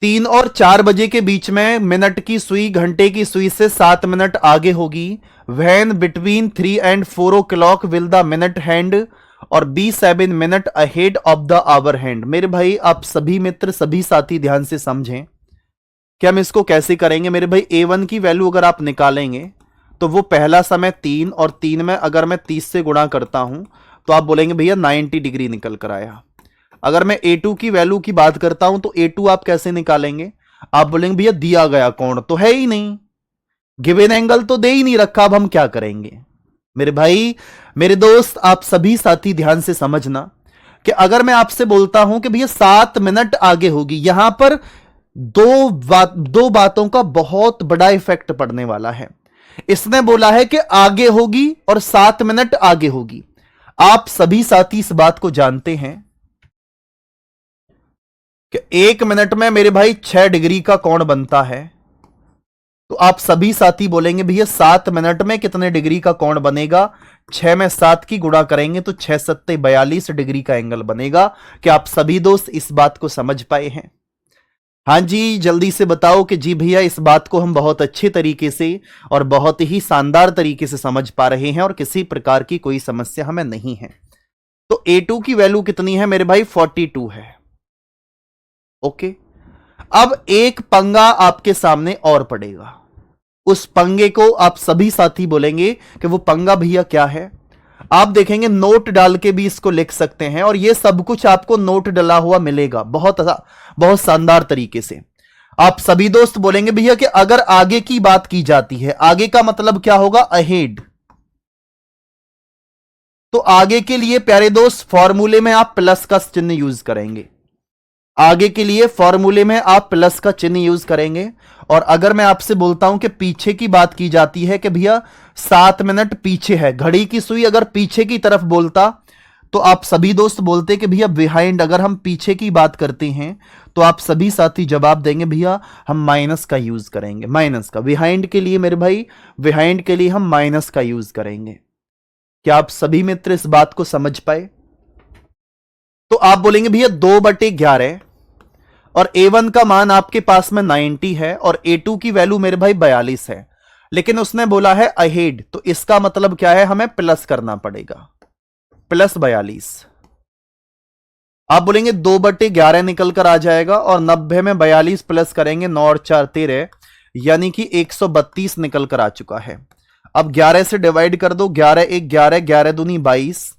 3 और 4 बजे के बीच में मिनट की सुई घंटे की सुई से 7 मिनट आगे होगी। When between 3 and 4 o'clock will the minute hand और be 7 minute ahead of the hour hand. मेरे भाई आप सभी मित्र, सभी साथी ध्यान से समझें कि हम इसको कैसे करेंगे। मेरे भाई A1 की वैल्यू अगर आप निकालेंगे तो वो पहला समय 3, और 3 में अगर मैं 30 से गुणा करता हूं तो आप बोलेंगे भैया 90 डिग्री निकल कर आया। अगर मैं A2 की वैल्यू की बात करता हूं तो A2 आप कैसे निकालेंगे, आप बोलेंगे भैया दिया गया कोण तो है ही नहीं, गिवन एंगल तो दे ही नहीं रखा, अब हम क्या करेंगे। मेरे भाई, मेरे दोस्त, आप सभी साथी ध्यान से समझना कि अगर मैं आपसे बोलता हूं कि भैया 7 मिनट आगे होगी, यहां पर दो बातों का बहुत बड़ा इफेक्ट पड़ने वाला है। इसने बोला है कि आगे होगी और 7 मिनट आगे होगी। आप सभी साथी इस बात को जानते हैं कि 1 मिनट में मेरे भाई 6 डिग्री का कोण बनता है, तो आप सभी साथी बोलेंगे भैया 7 मिनट में कितने डिग्री का कोण बनेगा। 6 में 7 की गुणा करेंगे तो 6 सत्ते 42 डिग्री का एंगल बनेगा। क्या आप सभी दोस्त इस बात को समझ पाए हैं? हां जी, जल्दी से बताओ कि जी भैया इस बात को हम बहुत अच्छे तरीके से और बहुत ही शानदार तरीके से समझ पा रहे हैं और किसी प्रकार की कोई समस्या हमें नहीं है। तो A2 की वैल्यू कितनी है मेरे भाई, 42 है। ओके, अब एक पंगा आपके सामने और पड़ेगा, उस पंगे को आप सभी साथी बोलेंगे कि वो पंगा भैया क्या है। आप देखेंगे नोट डाल के भी इसको लिख सकते हैं और ये सब कुछ आपको नोट डला हुआ मिलेगा बहुत बहुत शानदार तरीके से। आप सभी दोस्त बोलेंगे भैया कि अगर आगे की बात की जाती है, आगे का मतलब क्या होगा, अहेड, तो आगे के लिए प्यारे दोस्त फॉर्मूले में आप प्लस का चिन्ह यूज करेंगे। आगे के लिए फॉर्मूले में आप प्लस का चिन्ह यूज करेंगे। और अगर मैं आपसे बोलता हूं कि पीछे की बात की जाती है कि भैया 7 मिनट पीछे है, घड़ी की सुई अगर पीछे की तरफ बोलता तो आप सभी दोस्त बोलते कि भैया बिहाइंड, अगर हम पीछे की बात करते हैं तो आप सभी साथी जवाब देंगे भैया हम माइनस का यूज करेंगे, माइनस का। बिहाइंड के लिए मेरे भाई, बिहाइंड के लिए हम माइनस का यूज करेंगे। क्या आप सभी मित्र इस बात को समझ पाए? आप बोलेंगे भैया 2/11 और A1 का मान आपके पास में 90 है और A2 की वैल्यू मेरे भाई 42 है, लेकिन उसने बोला है अहेड, तो इसका मतलब क्या है, हमें प्लस करना पड़ेगा, प्लस 42। आप बोलेंगे 2/11 निकल कर आ जाएगा और 90 में 42 प्लस करेंगे, 9 और 4 13, यानी कि 132 निकल कर आ चुका है। अब 11 से डिवाइड कर दो, 11 1 11, 11 दूनी 22,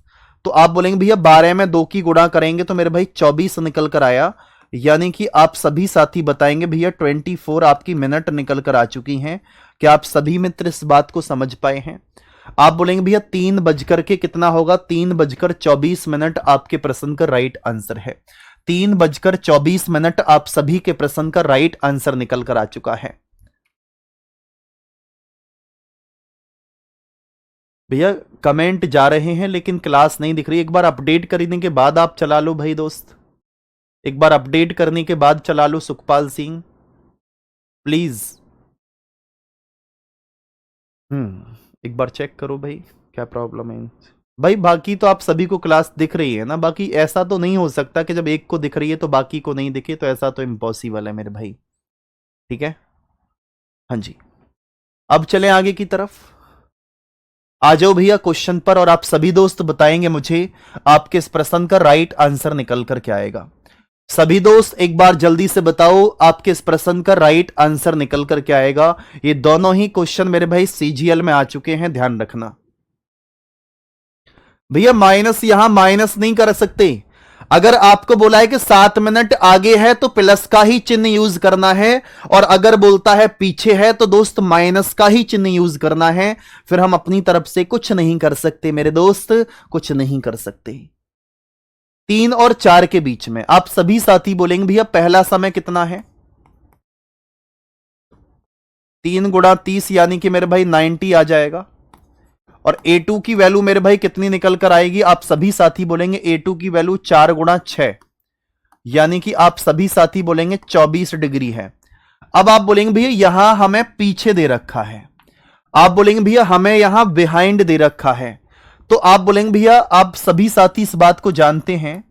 तो आप बोलेंगे भैया 12 में 2 की गुणा करेंगे तो मेरे भाई 24 निकल कर आया, यानी कि आप सभी साथी बताएंगे भैया 24 आपकी मिनट निकल कर आ चुकी हैं। क्या आप सभी मित्र इस बात को समझ पाए हैं? आप बोलेंगे भैया 3 बजकर के कितना होगा, 3:24 आपके प्रश्न का राइट आंसर है। 3:24 आप सभी के प्रश्न का राइट आंसर निकल कर आ चुका है। भैया कमेंट जा रहे हैं लेकिन क्लास नहीं दिख रही, एक बार अपडेट करने के बाद आप चला लो भाई दोस्त, एक बार अपडेट करने के बाद चला लो सुखपाल सिंह प्लीज। एक बार चेक करो भाई क्या प्रॉब्लम है भाई। बाकी तो आप सभी को क्लास दिख रही है ना, बाकी ऐसा तो नहीं हो सकता कि जब एक को दिख रही है तो बाकी को नहीं दिखे, तो ऐसा तो इम्पॉसिबल है मेरे भाई, ठीक है। हाँ जी, अब चलें आगे की तरफ, आ जाओ भैया क्वेश्चन पर, और आप सभी दोस्त बताएंगे मुझे आपके इस प्रश्न का राइट आंसर निकल कर क्या आएगा। सभी दोस्त एक बार जल्दी से बताओ आपके इस प्रश्न का राइट आंसर निकल कर क्या आएगा। ये दोनों ही क्वेश्चन मेरे भाई सीजीएल में आ चुके हैं, ध्यान रखना। भैया माइनस यहां माइनस नहीं कर सकते, अगर आपको बोला है कि 7 मिनट आगे है तो प्लस का ही चिन्ह यूज करना है, और अगर बोलता है पीछे है तो दोस्त माइनस का ही चिन्ह यूज करना है, फिर हम अपनी तरफ से कुछ नहीं कर सकते मेरे दोस्त, कुछ नहीं कर सकते। 3 और 4 के बीच में आप सभी साथी बोलेंगे भैया पहला समय कितना है, 3 गुणा 30 यानी कि मेरे भाई 90 आ जाएगा, और A2 की वैल्यू मेरे भाई कितनी निकल कर आएगी, आप सभी साथी बोलेंगे A2 की वैल्यू 4 गुणा 6, यानी कि आप सभी साथी बोलेंगे 24 डिग्री है। अब आप बोलेंगे भैया यहां हमें पीछे दे रखा है, आप बोलेंगे भैया हमें यहां बिहाइंड दे रखा है, तो आप बोलेंगे भैया आप सभी साथी इस बात को जानते हैं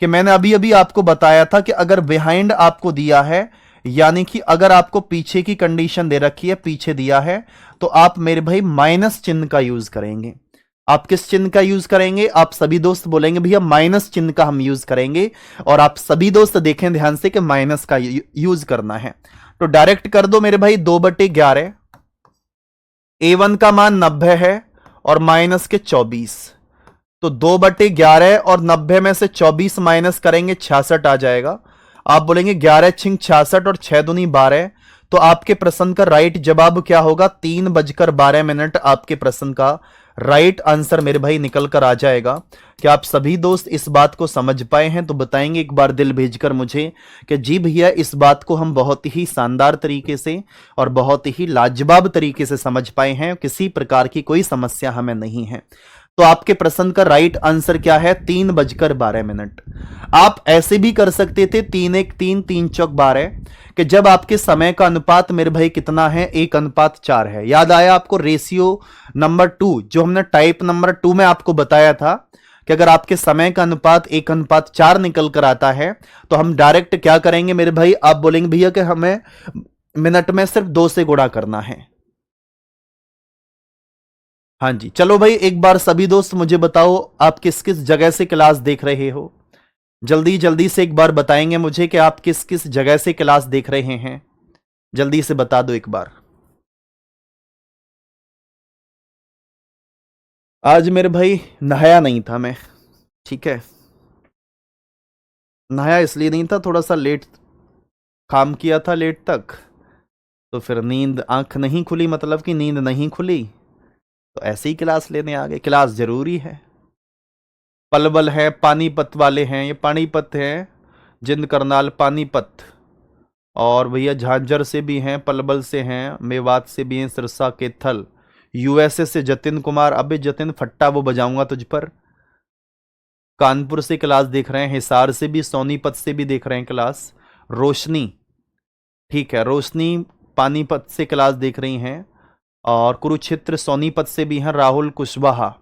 कि मैंने अभी अभी आपको बताया था कि अगर बिहाइंड आपको दिया है, यानी कि अगर आपको पीछे की कंडीशन दे रखी है, पीछे दिया है, तो आप मेरे भाई माइनस चिन्ह का यूज करेंगे। आप किस चिन्ह का यूज करेंगे, आप सभी दोस्त बोलेंगे भैया माइनस चिन्ह का हम यूज करेंगे, और आप सभी दोस्त देखें ध्यान से कि माइनस का यूज करना है, तो डायरेक्ट कर दो मेरे भाई 2/11, A1 का मान 90 है और माइनस के 24, तो 2/11 और 90 में से 24 माइनस करेंगे 66 आ जाएगा। आप बोलेंगे 11 छिंग 66 और 6 दूनी 12, तो आपके प्रश्न का राइट जवाब क्या होगा, 3:12 आपके प्रश्न का राइट आंसर मेरे भाई निकल कर आ जाएगा। क्या आप सभी दोस्त इस बात को समझ पाए हैं? तो बताएंगे एक बार दिल भेजकर मुझे कि जी भैया इस बात को हम बहुत ही शानदार तरीके से और बहुत ही लाजवाब तरीके से समझ पाए हैं, किसी प्रकार की कोई समस्या हमें नहीं है। तो आपके प्रश्न का राइट आंसर क्या है, 3:12। आप ऐसे भी कर सकते थे 3 1 3 3 चौक 12, कि जब आपके समय का अनुपात मेरे भाई कितना है, 1:4 है। याद आया आपको रेशियो नंबर 2 जो हमने टाइप नंबर 2 में आपको बताया था कि अगर आपके समय का अनुपात 1:4 निकल कर आता है तो हम डायरेक्ट क्या करेंगे मेरे भाई, आप बोलेंगे भैया कि हमें मिनट में सिर्फ 2 से गुणा करना है। हाँ जी, चलो भाई एक बार सभी दोस्त मुझे बताओ आप किस किस जगह से क्लास देख रहे हो, जल्दी जल्दी से एक बार बताएंगे मुझे कि आप किस किस जगह से क्लास देख रहे हैं, जल्दी से बता दो एक बार। आज मेरे भाई नहाया नहीं था मैं, ठीक है, नहाया इसलिए नहीं था, थोड़ा सा लेट काम किया था लेट तक, तो फिर नींद आंख नहीं खुली, मतलब कि नींद नहीं खुली, तो ऐसे ही क्लास लेने आ गए। क्लास जरूरी है, पलवल है, पानीपत वाले हैं, ये पानीपत है, जिंद करनाल पानीपत, और भैया झांझर से भी हैं, पलवल से हैं, मेवात से भी हैं, सिरसा केथल, यूएसए से जतिन कुमार, अबे जतिन फट्टा वो बजाऊंगा तुझ पर। कानपुर से क्लास देख रहे हैं, हिसार से भी, सोनीपत से भी देख रहे हैं क्लास, रोशनी, ठीक है, रोशनी पानीपत से क्लास देख रही हैं, और कुरुक्षेत्र सोनीपत से भी हैं राहुल कुशवाहा,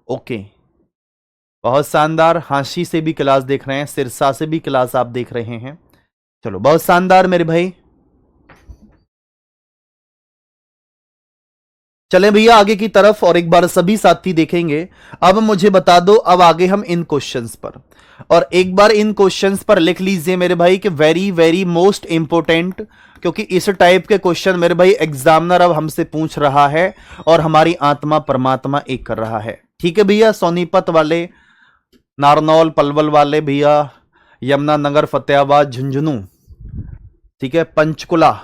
ओके। बहुत शानदार। हांसी से भी क्लास देख रहे हैं, सिरसा से भी क्लास आप देख रहे हैं। चलो बहुत शानदार मेरे भाई। चलें भैया आगे की तरफ और एक बार सभी साथी देखेंगे। अब मुझे बता दो, अब आगे हम इन क्वेश्चंस पर, और एक बार इन क्वेश्चंस पर लिख लीजिए मेरे भाई कि वेरी वेरी मोस्ट इंपोर्टेंट, क्योंकि इस टाइप के क्वेश्चन मेरे भाई एग्जामिनर अब हमसे पूछ रहा है और हमारी आत्मा परमात्मा एक कर रहा है। ठीक है भैया, सोनीपत वाले, नारनौल पलवल वाले भैया, यमुनानगर फतेहाबाद झुंझुनू, ठीक है, पंचकुला,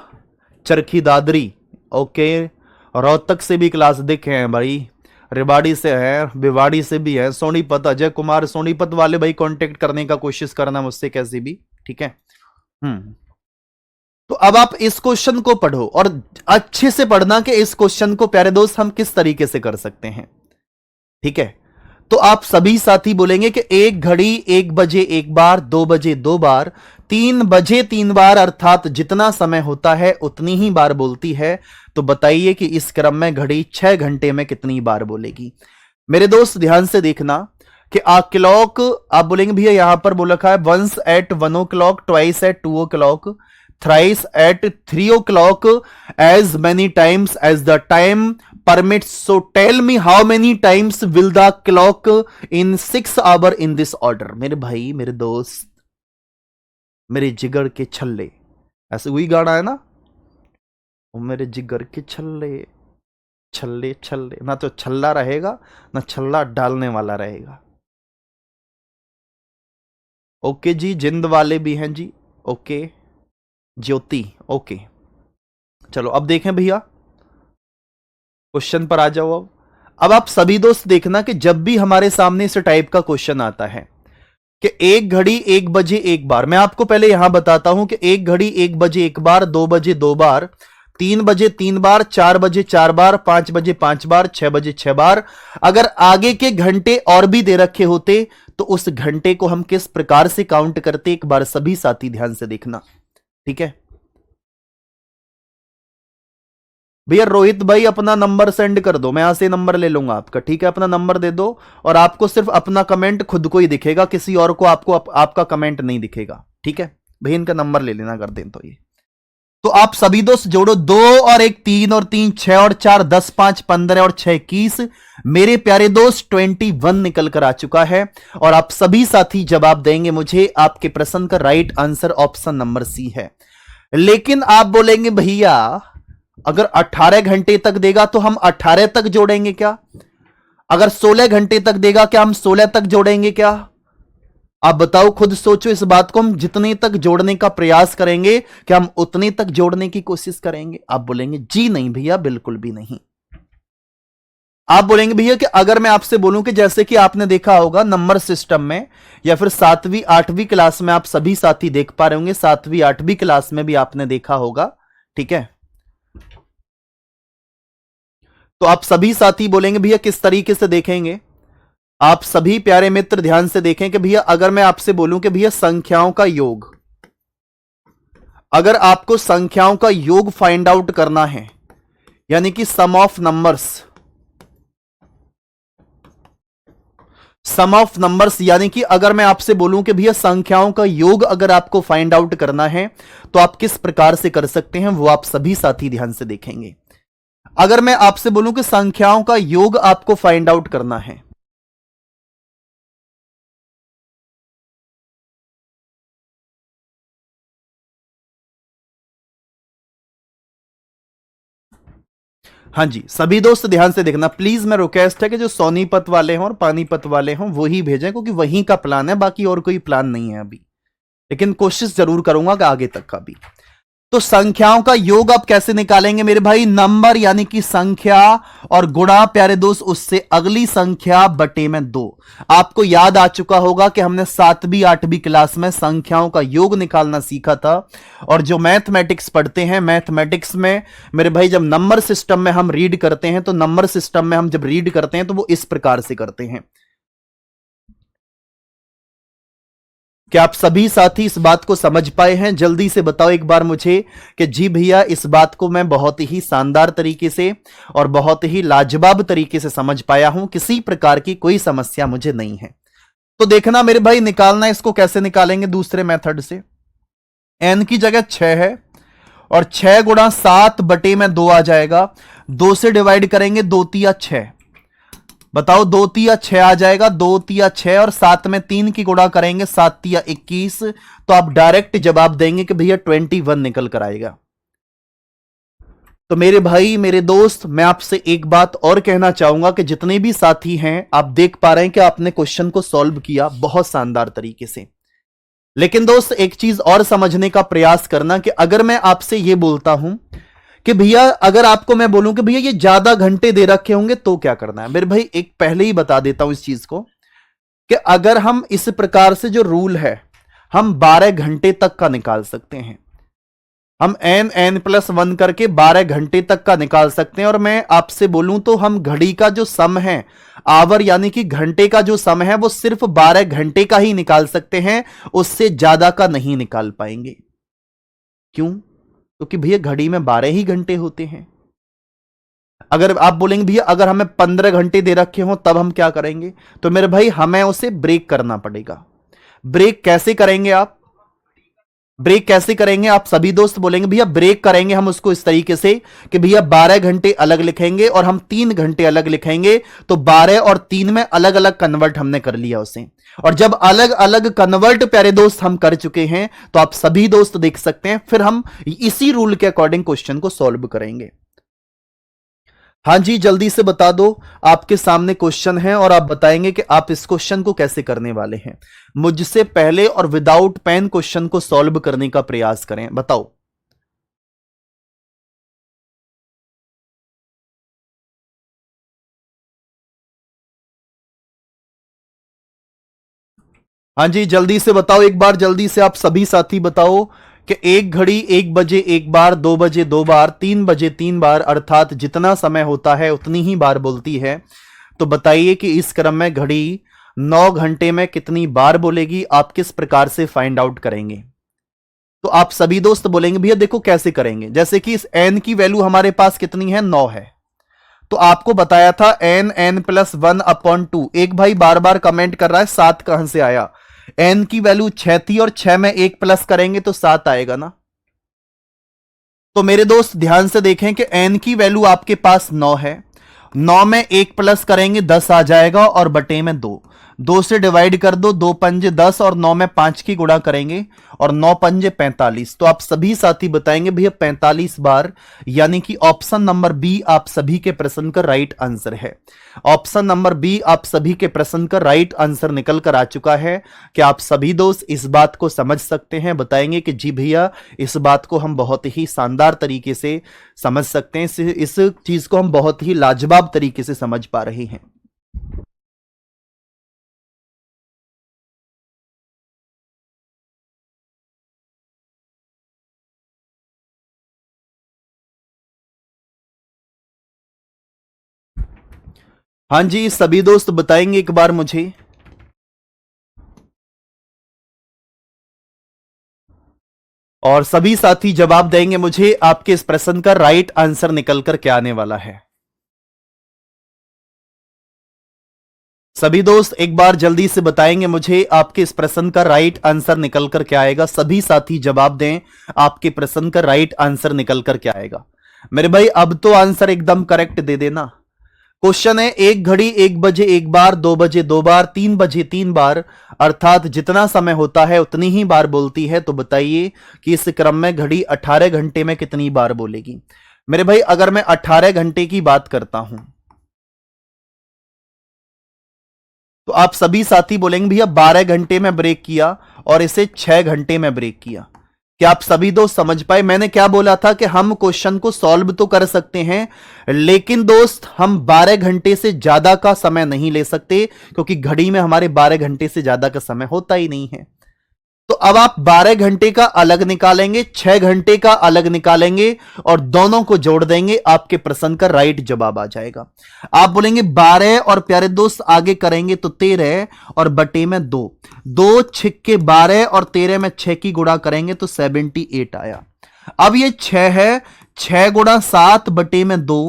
चरखी दादरी, ओके, रोहतक से भी क्लास देखे हैं भाई, रेवाड़ी से है, भिवाड़ी से भी है, सोनीपत, अजय कुमार, सोनीपत वाले भाई कांटेक्ट करने का कोशिश करना मुझसे कैसे भी, ठीक है। तो अब आप इस क्वेश्चन को पढ़ो और अच्छे से पढ़ना कि इस क्वेश्चन को प्यारे दोस्त हम किस तरीके से कर सकते हैं, ठीक है। तो आप सभी साथी बोलेंगे कि 1 घड़ी 1 बजे 1 बार, 2 बजे 2 बार, 3 बजे 3 बार, अर्थात जितना समय होता है उतनी ही बार बोलती है। तो बताइए कि इस क्रम में घड़ी 6 घंटे में कितनी बार बोलेगी। मेरे दोस्त ध्यान से देखना कि आ क्लॉक आप बोलेंगे भैया यहां पर बोल रखा है once at 1 o'clock, twice at 2 o'clock, thrice at 3 o'clock, as many times as the time permits. So tell me how many times will the clock in 6 hour in this order. मेरे भाई, मेरे दोस्त, मेरे जिगर के छल्ले, ऐसे वही गाना है ना, वो मेरे जिगर के छल्ले छल्ले छल्ले, ना तो छल्ला रहेगा ना छल्ला डालने वाला रहेगा। ओके जी, जिंद वाले भी हैं जी, ओके, ज्योति, ओके। चलो अब देखें भैया, क्वेश्चन पर आ जाओ। अब आप सभी दोस्त देखना कि जब भी हमारे सामने इस टाइप का क्वेश्चन आता है कि 1 घड़ी 1 बजे 1 बार, मैं आपको पहले यहां बताता हूं कि 1 घड़ी 1 बजे 1 बार, 2 बजे 2 बार, 3 बजे 3 बार, 4 बजे 4 बार, 5 बजे 5 बार, 6 बजे 6 बार। अगर आगे के घंटे और भी दे रखे होते तो उस घंटे को हम किस प्रकार से काउंट करते, एक बार सभी साथी ध्यान से देखना, ठीक है भैया। रोहित भाई अपना नंबर सेंड कर दो, मैं यहां से नंबर ले लूंगा आपका, ठीक है, अपना नंबर दे दो और आपको सिर्फ अपना कमेंट खुद को ही दिखेगा, किसी और को आपको आपका कमेंट नहीं दिखेगा, ठीक है भैया। इनका नंबर ले लेना कर दें तो ये। तो आप सभी दोस्त जोड़ो, 2 और 1 3 और 3 6 और 4 10 5 15 और 6 21। मेरे प्यारे दोस्त 21 निकल कर आ चुका है और आप सभी साथी जवाब देंगे मुझे। आपके प्रश्न का right answer option number C है। लेकिन आप बोलेंगे भैया अगर 18 घंटे तक देगा तो हम 18 तक जोड़ेंगे क्या? अगर 16 घंटे तक देगा क्या हम 16 तक जोड़ेंगे क्या? आप बताओ, खुद सोचो इस बात को। हम जितने तक जोड़ने का प्रयास करेंगे क्या हम उतने तक जोड़ने की कोशिश करेंगे? आप बोलेंगे जी नहीं भैया, बिल्कुल भी नहीं। आप बोलेंगे भैया कि अगर मैं आपसे बोलूं कि जैसे कि आपने देखा होगा नंबर सिस्टम में या फिर 7वीं 8वीं क्लास में, आप सभी साथी देख पा रहे होंगे, 7वीं 8वीं क्लास में भी आपने देखा होगा, ठीक है। तो आप सभी साथी बोलेंगे भैया किस तरीके से देखेंगे। आप सभी प्यारे मित्र ध्यान से देखें कि भैया अगर मैं आपसे बोलूं कि भैया संख्याओं का योग, अगर आपको संख्याओं का योग फाइंड आउट करना है, यानी कि sum of numbers, sum of numbers, यानी कि अगर मैं आपसे बोलूं कि भैया संख्याओं का योग अगर आपको फाइंड आउट करना है तो आप किस प्रकार से कर सकते हैं, वो आप सभी साथी ध्यान से देखेंगे। अगर मैं आपसे बोलूं कि संख्याओं का योग आपको फाइंड आउट करना है, हाँ जी सभी दोस्त ध्यान से देखना प्लीज। मैं रिक्वेस्ट है कि जो सोनीपत वाले हों और पानीपत वाले हों वो ही भेजें, क्योंकि वहीं का प्लान है, बाकी और कोई प्लान नहीं है अभी, लेकिन कोशिश जरूर करूंगा कि आगे तक का भी। तो संख्याओं का योग आप कैसे निकालेंगे मेरे भाई? नंबर यानी कि संख्या और गुणा प्यारे दोस्त उससे अगली संख्या बटे में 2। आपको याद आ चुका होगा कि हमने 7वीं 8वीं क्लास में संख्याओं का योग निकालना सीखा था। और जो मैथमेटिक्स पढ़ते हैं, मैथमेटिक्स में मेरे भाई जब नंबर सिस्टम में हम रीड करते हैं तो नंबर सिस्टम में हम जब रीड करते हैं तो वो इस प्रकार से करते हैं। क्या आप सभी साथी इस बात को समझ पाए हैं? जल्दी से बताओ एक बार मुझे कि जी भैया इस बात को मैं बहुत ही शानदार तरीके से और बहुत ही लाजवाब तरीके से समझ पाया हूं, किसी प्रकार की कोई समस्या मुझे नहीं है। तो देखना मेरे भाई, निकालना इसको कैसे निकालेंगे दूसरे मेथड से। एन की जगह 6 है और 6 गुणा 7 बटे में 2 आ जाएगा। 2 से डिवाइड करेंगे, 2 तिया 6। बताओ 2 तिया 6 आ जाएगा, 2 तिया 6 और 7 में 3 की गुणा करेंगे, 7 तिया 21। तो आप डायरेक्ट जवाब देंगे कि भैया 21 निकल कर आएगा। तो मेरे भाई मेरे दोस्त, मैं आपसे एक बात और कहना चाहूंगा कि जितने भी साथी हैं, आप देख पा रहे हैं कि आपने क्वेश्चन को सॉल्व किया बहुत शानदार तरीके से। लेकिन दोस्त एक चीज और समझने का प्रयास करना कि अगर मैं आपसे यह बोलता हूं कि भैया, अगर आपको मैं बोलूं कि भैया ये ज्यादा घंटे दे रखे होंगे तो क्या करना है। मेरे भाई एक पहले ही बता देता हूं इस चीज को कि अगर हम इस प्रकार से जो रूल है, हम 12 घंटे तक का निकाल सकते हैं। हम n+1 करके 12 घंटे तक का निकाल सकते हैं। और मैं आपसे बोलूं तो हम घड़ी का जो सम है, आवर यानी कि घंटे का जो सम है, वो सिर्फ 12 घंटे का ही निकाल सकते हैं, उससे ज्यादा का नहीं निकाल पाएंगे। क्यों? क्योंकि भैया घड़ी में 12 ही घंटे होते हैं। अगर आप बोलेंगे भैया अगर हमें 15 घंटे दे रखे हो तब हम क्या करेंगे, तो मेरे भाई हमें उसे ब्रेक करना पड़ेगा। ब्रेक कैसे करेंगे आप? ब्रेक कैसे करेंगे? आप सभी दोस्त बोलेंगे भैया ब्रेक करेंगे हम उसको इस तरीके से कि भैया 12 घंटे अलग लिखेंगे और हम 3 घंटे अलग लिखेंगे। तो 12 और 3 में अलग अलग कन्वर्ट हमने कर लिया उसे। और जब अलग अलग कन्वर्ट प्यारे दोस्त हम कर चुके हैं, तो आप सभी दोस्त देख सकते हैं, फिर हम इसी रूल के अकॉर्डिंग क्वेश्चन को सॉल्व करेंगे। हां जी, जल्दी से बता दो, आपके सामने क्वेश्चन है और आप बताएंगे कि आप इस क्वेश्चन को कैसे करने वाले हैं। मुझसे पहले और विदाउट पेन क्वेश्चन को सॉल्व करने का प्रयास करें। बताओ। हां जी, जल्दी से बताओ, एक बार जल्दी से आप सभी साथी बताओ कि एक घड़ी 1 बजे एक बार, 2 बजे 2 बार, 3 बजे 3 बार, अर्थात जितना समय होता है उतनी ही बार बोलती है। तो बताइए कि इस क्रम में घड़ी 9 घंटे में कितनी बार बोलेगी। आप किस प्रकार से फाइंड आउट करेंगे? तो आप सभी दोस्त बोलेंगे भैया देखो कैसे करेंगे। जैसे कि इस n की वैल्यू हमारे पास कितनी है? 9 है। तो आपको बताया था n+1/2। एक भाई बार बार कमेंट कर रहा है 7 कहां से आया? n की वैल्यू 6 थी और 6 में 1 प्लस करेंगे तो 7 आएगा ना। तो मेरे दोस्त ध्यान से देखें कि n की वैल्यू आपके पास 9 है। 9 में 1 प्लस करेंगे 10 आ जाएगा और बटे में 2। 2 से डिवाइड कर दो, 2 पंजे 10 और 9 में 5 की गुणा करेंगे और 9 पंजे 45। तो आप सभी साथी बताएंगे भैया 45 बार, यानी कि ऑप्शन नंबर बी आप सभी के प्रश्न का राइट आंसर है। ऑप्शन नंबर बी आप सभी के प्रश्न का राइट आंसर निकल कर आ चुका है। कि आप सभी दोस्त इस बात को समझ सकते हैं? बताएंगे कि जी भैया इस बात को हम बहुत ही शानदार तरीके से समझ सकते हैं, इस चीज को हम बहुत ही लाजवाब तरीके से समझ पा रहे हैं। हां जी, सभी दोस्त बताएंगे एक बार मुझे। और सभी साथी जवाब देंगे मुझे आपके इस प्रश्न का राइट आंसर निकलकर क्या आने वाला है। सभी दोस्त एक बार जल्दी से बताएंगे मुझे आपके इस प्रश्न का राइट आंसर निकलकर क्या आएगा। सभी साथी जवाब दें, आपके प्रश्न का राइट आंसर निकलकर क्या आएगा। मेरे भाई अब तो आंसर एकदम करेक्ट दे देना। क्वेश्चन है एक घड़ी 1 बजे एक बार, 2 बजे 2 बार, 3 बजे 3 बार, अर्थात जितना समय होता है उतनी ही बार बोलती है। तो बताइए कि इस क्रम में घड़ी 18 घंटे में कितनी बार बोलेगी। मेरे भाई अगर मैं 18 घंटे की बात करता हूं तो आप सभी साथी बोलेंगे भैया 12 घंटे में ब्रेक किया और इसे 6 घंटे में ब्रेक किया। क्या आप सभी दोस्त समझ पाए? मैंने क्या बोला था कि हम क्वेश्चन को सॉल्व तो कर सकते हैं, लेकिन दोस्त हम 12 घंटे से ज्यादा का समय नहीं ले सकते, क्योंकि घड़ी में हमारे 12 घंटे से ज्यादा का समय होता ही नहीं है। तो अब आप 12 घंटे का अलग निकालेंगे, 6 घंटे का अलग निकालेंगे और दोनों को जोड़ देंगे, आपके प्रश्न का राइट जवाब आ जाएगा। आप बोलेंगे 12 और प्यारे दोस्त आगे करेंगे तो 13 और बटे में 2, 2 छिक्के 12 और 13 में 6 की गुणा करेंगे तो 78 आया। अब ये 6 है, 6 गुणा 7 बटे में 2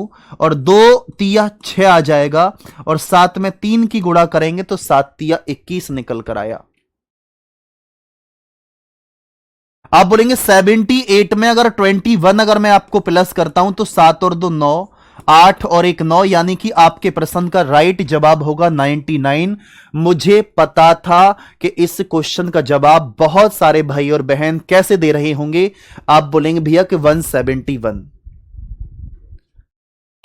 और 2 तिया 6 आ जाएगा और 7 में 3 की गुणा करेंगे तो 7 तिया 21 निकल कर आया। आप बोलेंगे 78 में अगर 21 अगर मैं आपको प्लस करता हूं तो 7 और 2 9, 8 और 1 9, यानी कि आपके प्रश्न का राइट जवाब होगा 99। मुझे पता था कि इस क्वेश्चन का जवाब बहुत सारे भाई और बहन कैसे दे रहे होंगे। आप बोलेंगे भैया कि 171,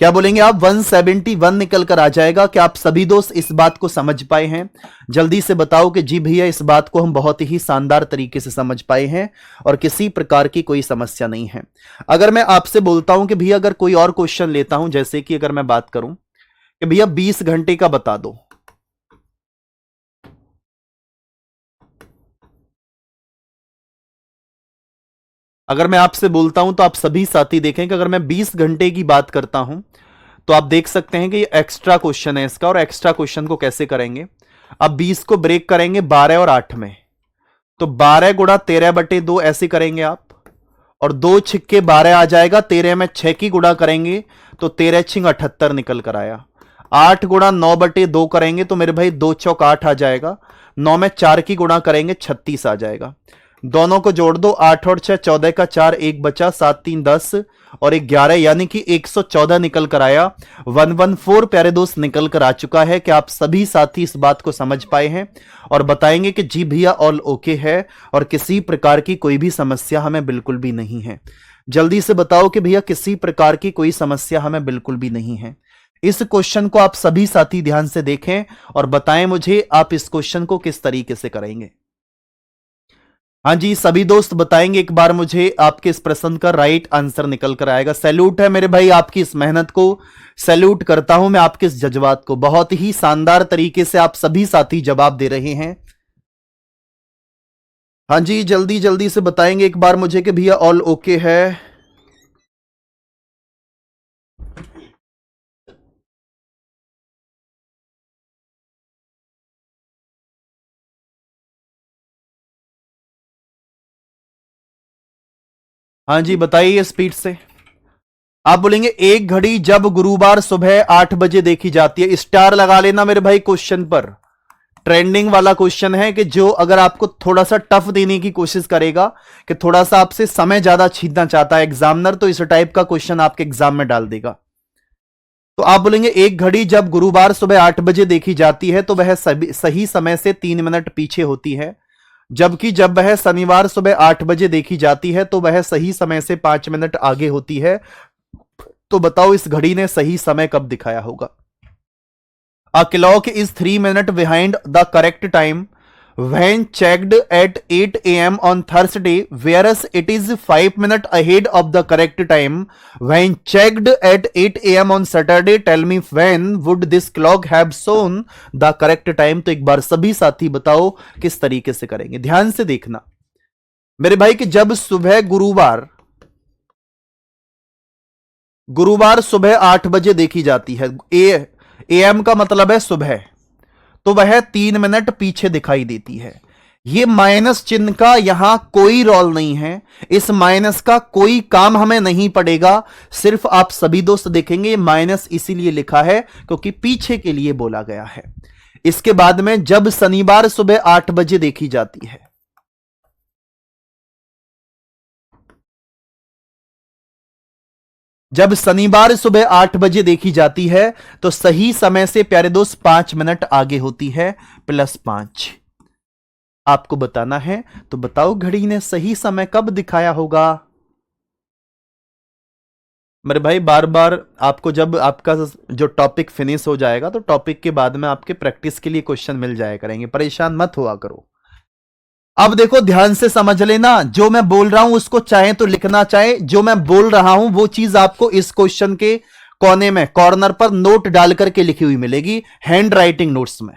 क्या बोलेंगे आप? 171 निकल कर आ जाएगा। क्या आप सभी दोस्त इस बात को समझ पाए हैं? जल्दी से बताओ कि जी भैया इस बात को हम बहुत ही शानदार तरीके से समझ पाए हैं और किसी प्रकार की कोई समस्या नहीं है। अगर मैं आपसे बोलता हूं कि भैया अगर कोई और क्वेश्चन लेता हूं, जैसे कि अगर मैं बात करूं कि भैया 20 घंटे का बता दो, अगर मैं आपसे बोलता हूं तो आप सभी साथी देखें कि अगर मैं 20 घंटे की बात करता हूं तो आप देख सकते हैं कि ये एक्स्ट्रा क्वेश्चन है इसका। और एक्स्ट्रा क्वेश्चन को कैसे करेंगे? अब 20 को ब्रेक करेंगे 12 और 8 में, तो 12 गुणा 13 बटे 2 ऐसे करेंगे आप, और 2 छिक्के 12 आ जाएगा। 13 में 6 की गुणा करेंगे तो 13 छिंग 78 निकल कर आया। 8 गुणा 9 बटे 2 करेंगे तो मेरे भाई 2 चौक 8 आ जाएगा। 9 में 4 की गुणा करेंगे 36 आ जाएगा। दोनों को जोड़ दो, 8 और 6 14 का 4, 1 बचा, 7 3 10 और 11 यानी कि 114 निकल कर आया। 114 प्यारे दोस्त निकल कर आ चुका है। कि आप सभी साथी इस बात को समझ पाए हैं और बताएंगे कि जी भैया ऑल ओके है और किसी प्रकार की कोई भी समस्या हमें बिल्कुल भी नहीं है। जल्दी से बताओ कि भैया किसी प्रकार की कोई समस्या हमें बिल्कुल भी नहीं है। इस क्वेश्चन को आप सभी साथी ध्यान से देखें और बताएं मुझे आप इस क्वेश्चन को किस तरीके से करेंगे। हाँ जी, सभी दोस्त बताएंगे एक बार मुझे आपके इस प्रश्न का राइट आंसर निकल कर आएगा। सैल्यूट है मेरे भाई आपकी इस मेहनत को, सैल्यूट करता हूं मैं आपके इस जज्बात को। बहुत ही शानदार तरीके से आप सभी साथी जवाब दे रहे हैं। हाँ जी, जल्दी जल्दी से बताएंगे एक बार मुझे कि भैया ऑल ओके है। हाँ जी, बताइए स्पीड से। आप बोलेंगे एक घड़ी जब गुरुवार सुबह 8 बजे देखी जाती है। स्टार लगा लेना मेरे भाई क्वेश्चन पर। ट्रेंडिंग वाला क्वेश्चन है कि जो अगर आपको थोड़ा सा टफ देने की कोशिश करेगा, कि थोड़ा सा आपसे समय ज्यादा छीनना चाहता है एग्जामिनर, तो इस टाइप का क्वेश्चन आपके एग्जाम में डाल देगा। तो आप बोलेंगे एक घड़ी जब गुरुवार सुबह 8 बजे देखी जाती है तो वह सही समय से 3 मिनट पीछे होती है, जबकि जब वह शनिवार सुबह 8 बजे देखी जाती है तो वह सही समय से 5 मिनट आगे होती है। तो बताओ इस घड़ी ने सही समय कब दिखाया होगा? A clock is 3 minutes behind the correct time when checked at 8 a.m. on Thursday, whereas it is 5 minutes ahead of the correct time when checked at 8 a.m. on Saturday. Tell me when would this clock have shown the correct time? तो एक बार सभी साथी बताओ किस तरीके से करेंगे। ध्यान से देखना मेरे भाई कि जब सुबह गुरुवार सुबह 8 बजे देखी जाती है, एएम का मतलब है सुबह, तो वह 3 मिनट पीछे दिखाई देती है। ये माइनस चिन्ह का यहां कोई रोल नहीं है, इस माइनस का कोई काम हमें नहीं पड़ेगा। सिर्फ आप सभी दोस्त देखेंगे माइनस इसीलिए लिखा है क्योंकि पीछे के लिए बोला गया है। इसके बाद में जब शनिवार सुबह 8 बजे देखी जाती है, जब शनिवार सुबह 8 बजे देखी जाती है तो सही समय से प्यारे दोस्त 5 मिनट आगे होती है, +5 आपको बताना है। तो बताओ घड़ी ने सही समय कब दिखाया होगा? मेरे भाई बार बार आपको जब आपका जो टॉपिक फिनिश हो जाएगा तो टॉपिक के बाद में आपके प्रैक्टिस के लिए क्वेश्चन मिल जाया करेंगे, परेशान मत हुआ करो। अब देखो ध्यान से समझ लेना, जो मैं बोल रहा हूं उसको चाहे तो लिखना, चाहे जो मैं बोल रहा हूं वो चीज आपको इस क्वेश्चन के कोने में कॉर्नर पर नोट डाल करके लिखी हुई मिलेगी, हैंड राइटिंग नोट्स में।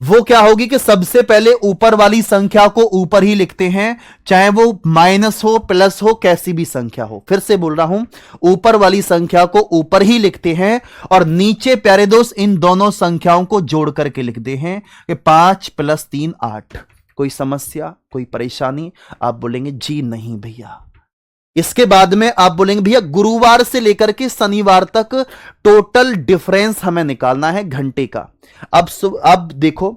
वो क्या होगी कि सबसे पहले ऊपर वाली संख्या को ऊपर ही लिखते हैं, चाहे वो माइनस हो प्लस हो कैसी भी संख्या हो। फिर से बोल रहा हूं, ऊपर वाली संख्या को ऊपर ही लिखते हैं और नीचे प्यारे दोस्त इन दोनों संख्याओं को जोड़ करके लिखते हैं कि 5 + 3 8। कोई समस्या, कोई परेशानी? आप बोलेंगे जी नहीं भैया, इसके बाद में आप बोलेंगे भैया गुरुवार से लेकर के शनिवार तक टोटल डिफरेंस हमें निकालना है घंटे का। अब देखो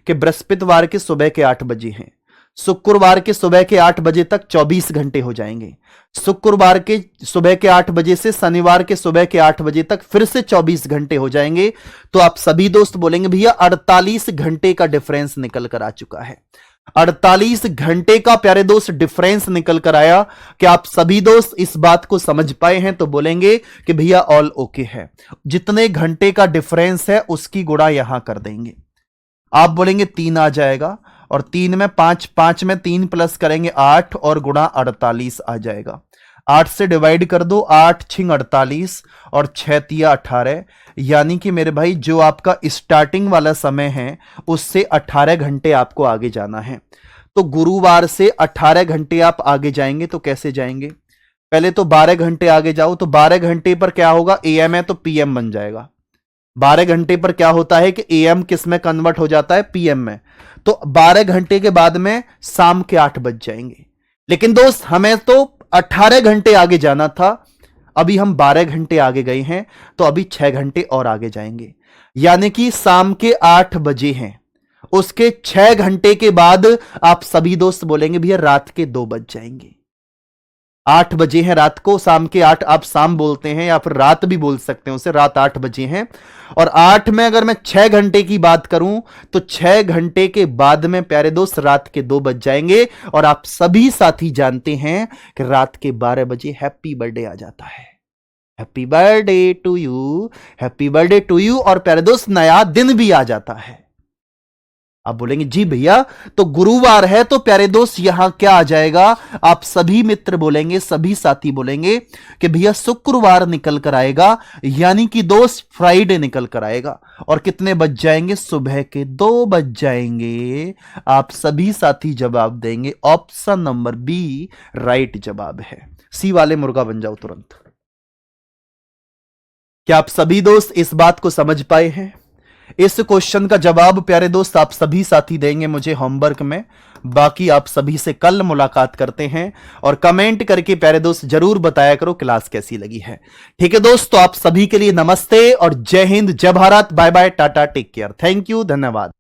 कि बृहस्पतिवार के सुबह के 8 बजे हैं, शुक्रवार के सुबह के 8 बजे तक 24 घंटे हो जाएंगे, शुक्रवार के सुबह के 8 बजे से शनिवार के सुबह के 8 बजे तक फिर से 24 घंटे हो जाएंगे। तो आप सभी दोस्त बोलेंगे भैया 48 घंटे का डिफरेंस निकल कर आ चुका है। 48 घंटे का प्यारे दोस्त डिफरेंस निकल कर आया। कि आप सभी दोस्त इस बात को समझ पाए हैं तो बोलेंगे कि भैया ऑल ओके है। जितने घंटे का डिफरेंस है उसकी गुणा यहां कर देंगे। आप बोलेंगे 3 आ जाएगा और 3 में 5, 5 में 3 प्लस करेंगे 8 और गुणा 48 आ जाएगा। 8 से डिवाइड कर दो, 8 छिंग 48 और 6 तिया 18, यानी कि मेरे भाई जो आपका स्टार्टिंग वाला समय है उससे 18 घंटे आपको आगे जाना है। तो गुरुवार से 18 घंटे आप आगे जाएंगे तो कैसे जाएंगे? पहले तो 12 घंटे आगे जाओ, तो 12 घंटे पर क्या होगा, एएम है तो पीएम बन जाएगा। 12 घंटे पर क्या होता है कि एएम किस में कन्वर्ट हो जाता है, पीएम में। तो 12 घंटे के बाद में शाम के 8 बज जाएंगे। लेकिन दोस्त हमें तो 18 घंटे आगे जाना था, अभी हम 12 घंटे आगे गए हैं तो अभी 6 घंटे और आगे जाएंगे, यानी कि शाम के 8 बजे हैं। उसके 6 घंटे के बाद आप सभी दोस्त बोलेंगे भैया रात के 2 बज जाएंगे। 8 बजे हैं रात को, शाम के 8 आप शाम बोलते हैं या फिर रात भी बोल सकते हैं उसे, रात 8 बजे हैं। और 8 में अगर मैं 6 घंटे की बात करूं तो 6 घंटे के बाद में प्यारे दोस्त रात के 2 बज जाएंगे। और आप सभी साथी जानते हैं कि रात के 12 बजे हैप्पी बर्थडे आ जाता है। Happy birthday to you, happy birthday to you. और प्यारे दोस्त नया दिन भी आ जाता है। आप बोलेंगे जी भैया तो गुरुवार है तो प्यारे दोस्त यहां क्या आ जाएगा? आप सभी मित्र बोलेंगे, सभी साथी बोलेंगे कि भैया शुक्रवार निकल कर आएगा, यानी कि दोस्त फ्राइडे निकल कर आएगा। और कितने बज जाएंगे? सुबह के 2 बज जाएंगे। आप सभी साथी जवाब देंगे ऑप्शन नंबर बी राइट जवाब है। सी वाले मुर्गा बन जाओ तुरंत। क्या आप सभी दोस्त इस बात को समझ पाए हैं? इस क्वेश्चन का जवाब प्यारे दोस्त आप सभी साथी देंगे मुझे होमवर्क में। बाकी आप सभी से कल मुलाकात करते हैं और कमेंट करके प्यारे दोस्त जरूर बताया करो क्लास कैसी लगी है। ठीक है दोस्त, तो आप सभी के लिए नमस्ते और जय हिंद, जय Bharat, bye bye, tata, take care, thank you, धन्यवाद।